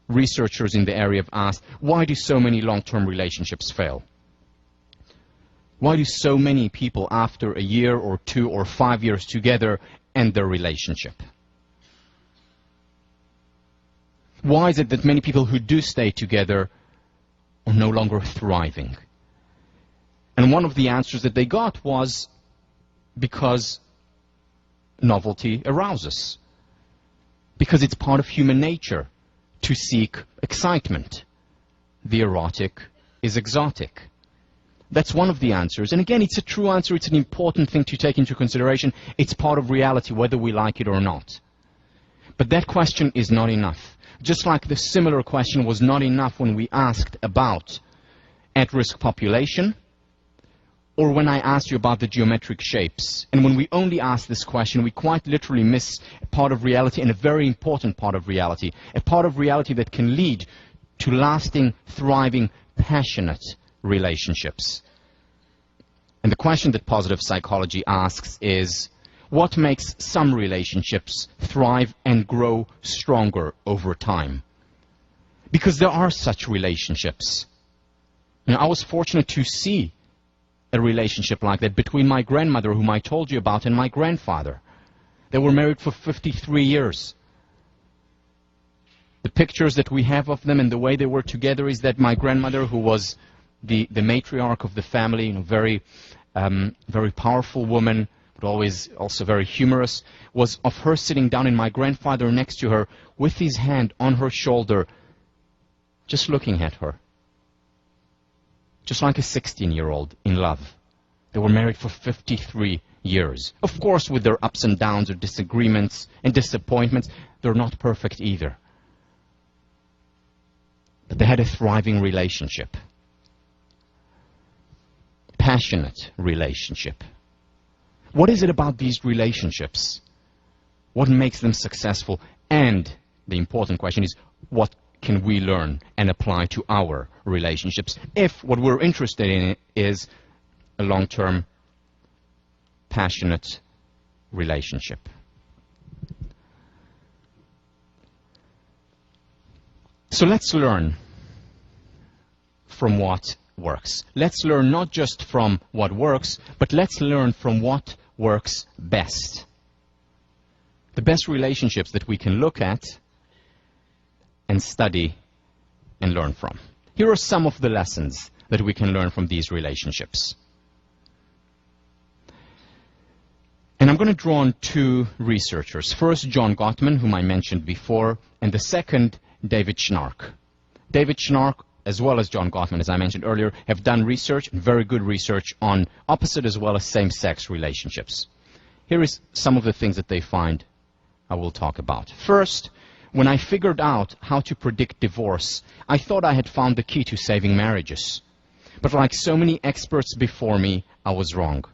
researchers in the area have asked, why do so many long-term relationships fail? Why do so many people, after a year or 2 or 5 years together, end their relationship? Why is it that many people who do stay together are no longer thriving? And one of the answers that they got was because novelty arouses. Because it's part of human nature to seek excitement. The erotic is exotic. That's one of the answers. And again, it's a true answer. It's an important thing to take into consideration. It's part of reality, whether we like it or not. But that question is not enough. Just like the similar question was not enough when we asked about at-risk population, or when I asked you about the geometric shapes. And when we only ask this question, we quite literally miss a part of reality, and a very important part of reality. A part of reality that can lead to lasting, thriving, passionate relationships. And the question that positive psychology asks is, what makes some relationships thrive and grow stronger over time? Because there are such relationships. Now, I was fortunate to see a relationship like that between my grandmother, whom I told you about, and my grandfather. They were married for 53 years. The pictures that we have of them and the way they were together is that my grandmother, who was the matriarch of the family, you know, very powerful woman, but always also very humorous, was of her sitting down and my grandfather next to her with his hand on her shoulder, just looking at her. Just like a 16-year-old in love. They were married for 53 years. Of course, with their ups and downs or disagreements and disappointments, they're not perfect either. But they had a thriving relationship. Passionate relationship. What is it about these relationships? What makes them successful? And the important question is, what can we learn and apply to our relationships if what we're interested in is a long-term, passionate relationship? So let's learn from what works. Let's learn not just from what works, but let's learn from what works best. The best relationships that we can look at and study and learn from. Here are some of the lessons that we can learn from these relationships. And I'm going to draw on two researchers. First, John Gottman, whom I mentioned before, and the second, David Schnarch. David Schnarch, as well as John Gottman, as I mentioned earlier, have done research, very good research, on opposite as well as same-sex relationships. Here is some of the things that they find I will talk about. First, when I figured out how to predict divorce, I thought I had found the key to saving marriages. But like so many experts before me, I was wrong.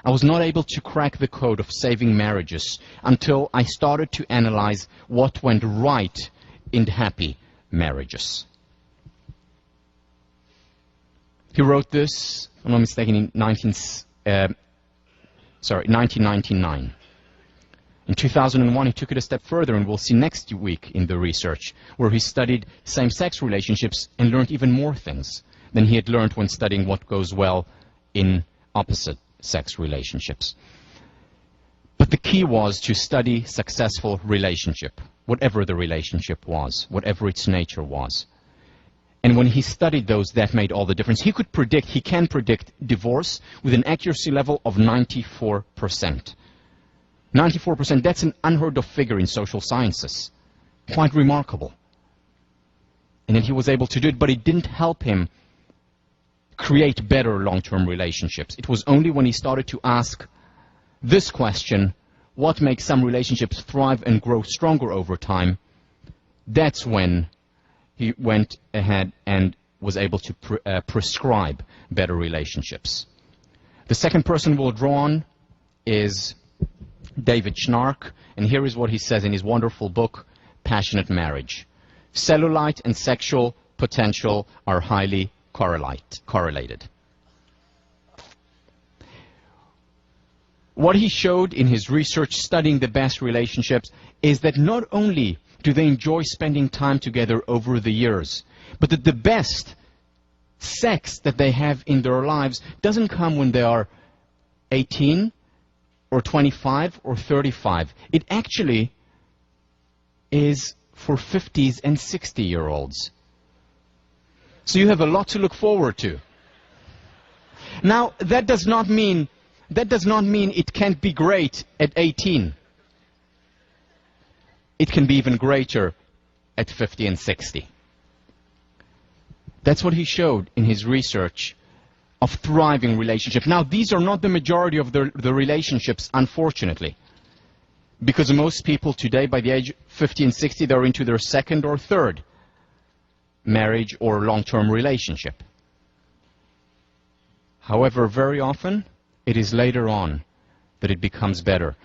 I was not able to crack the code of saving marriages until I started to analyze what went right in happy marriages. He wrote this, if I'm not mistaken, in 1999. In 2001, he took it a step further, and we'll see next week in the research, where he studied same-sex relationships and learned even more things than he had learned when studying what goes well in opposite-sex relationships. But the key was to study successful relationship, whatever the relationship was, whatever its nature was. And when he studied those, that made all the difference. He can predict divorce with an accuracy level of 94%. 94%, that's an unheard of figure in social sciences. Quite remarkable. And then he was able to do it, but it didn't help him create better long-term relationships. It was only when he started to ask this question, what makes some relationships thrive and grow stronger over time, that's when he went ahead and was able to prescribe better relationships. The second person we'll draw on is David Schnarch, and here is what he says in his wonderful book, Passionate Marriage. Cellulite and sexual potential are highly correlated. What he showed in his research studying the best relationships is that not only do they enjoy spending time together over the years, but that the best sex that they have in their lives doesn't come when they are 18 or 25 or 35. It actually is for 50s and 60-year-olds. So you have a lot to look forward to. Now, that does not mean it can't be great at 18. It can be even greater at 50 and 60. That's what he showed in his research of thriving relationships. Now, these are not the majority of the relationships, unfortunately, because most people today, by the age of 50 and 60, they're into their second or third marriage or long-term relationship. However, very often, it is later on that it becomes better.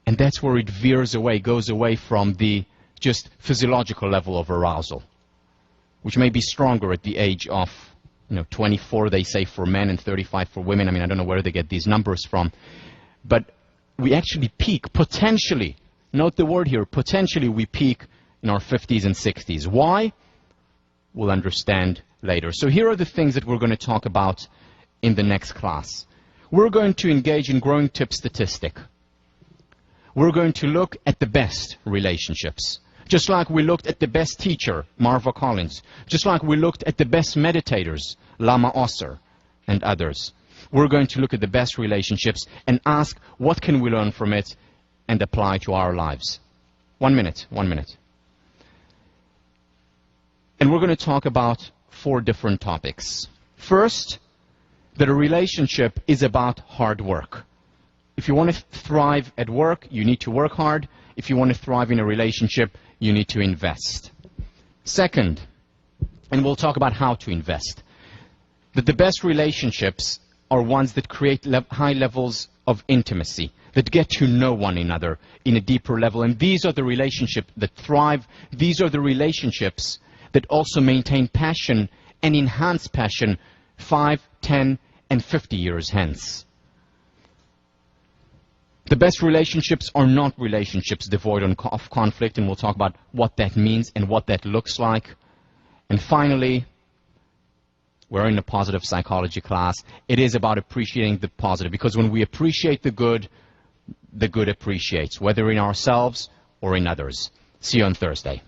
And that's where it veers away, goes away from the just physiological level of arousal, which may be stronger at the age of 24, they say, for men, and 35 for women. I mean, I don't know where they get these numbers from. But we actually peak, potentially, note the word here, potentially we peak in our 50s and 60s. Why? We'll understand later. So here are the things that we're going to talk about in the next class. We're going to engage in growing tip statistic. We're going to look at the best relationships. Just like we looked at the best teacher, Marva Collins. Just like we looked at the best meditators, Lama Osser and others. We're going to look at the best relationships and ask what can we learn from it and apply to our lives. 1 minute. And we're going to talk about 4 different topics. First, that a relationship is about hard work. If you want to thrive at work, you need to work hard. If you want to thrive in a relationship, you need to invest. Second, and we'll talk about how to invest, that the best relationships are ones that create high levels of intimacy, that get to know one another in a deeper level. And these are the relationships that thrive. These are the relationships that also maintain passion and enhance passion 5, 10, and 50 years hence. The best relationships are not relationships devoid of conflict, and we'll talk about what that means and what that looks like. And finally, We're in a positive psychology class. It is about appreciating the positive, because when we appreciate the good appreciates, whether in ourselves or in others. See you on Thursday.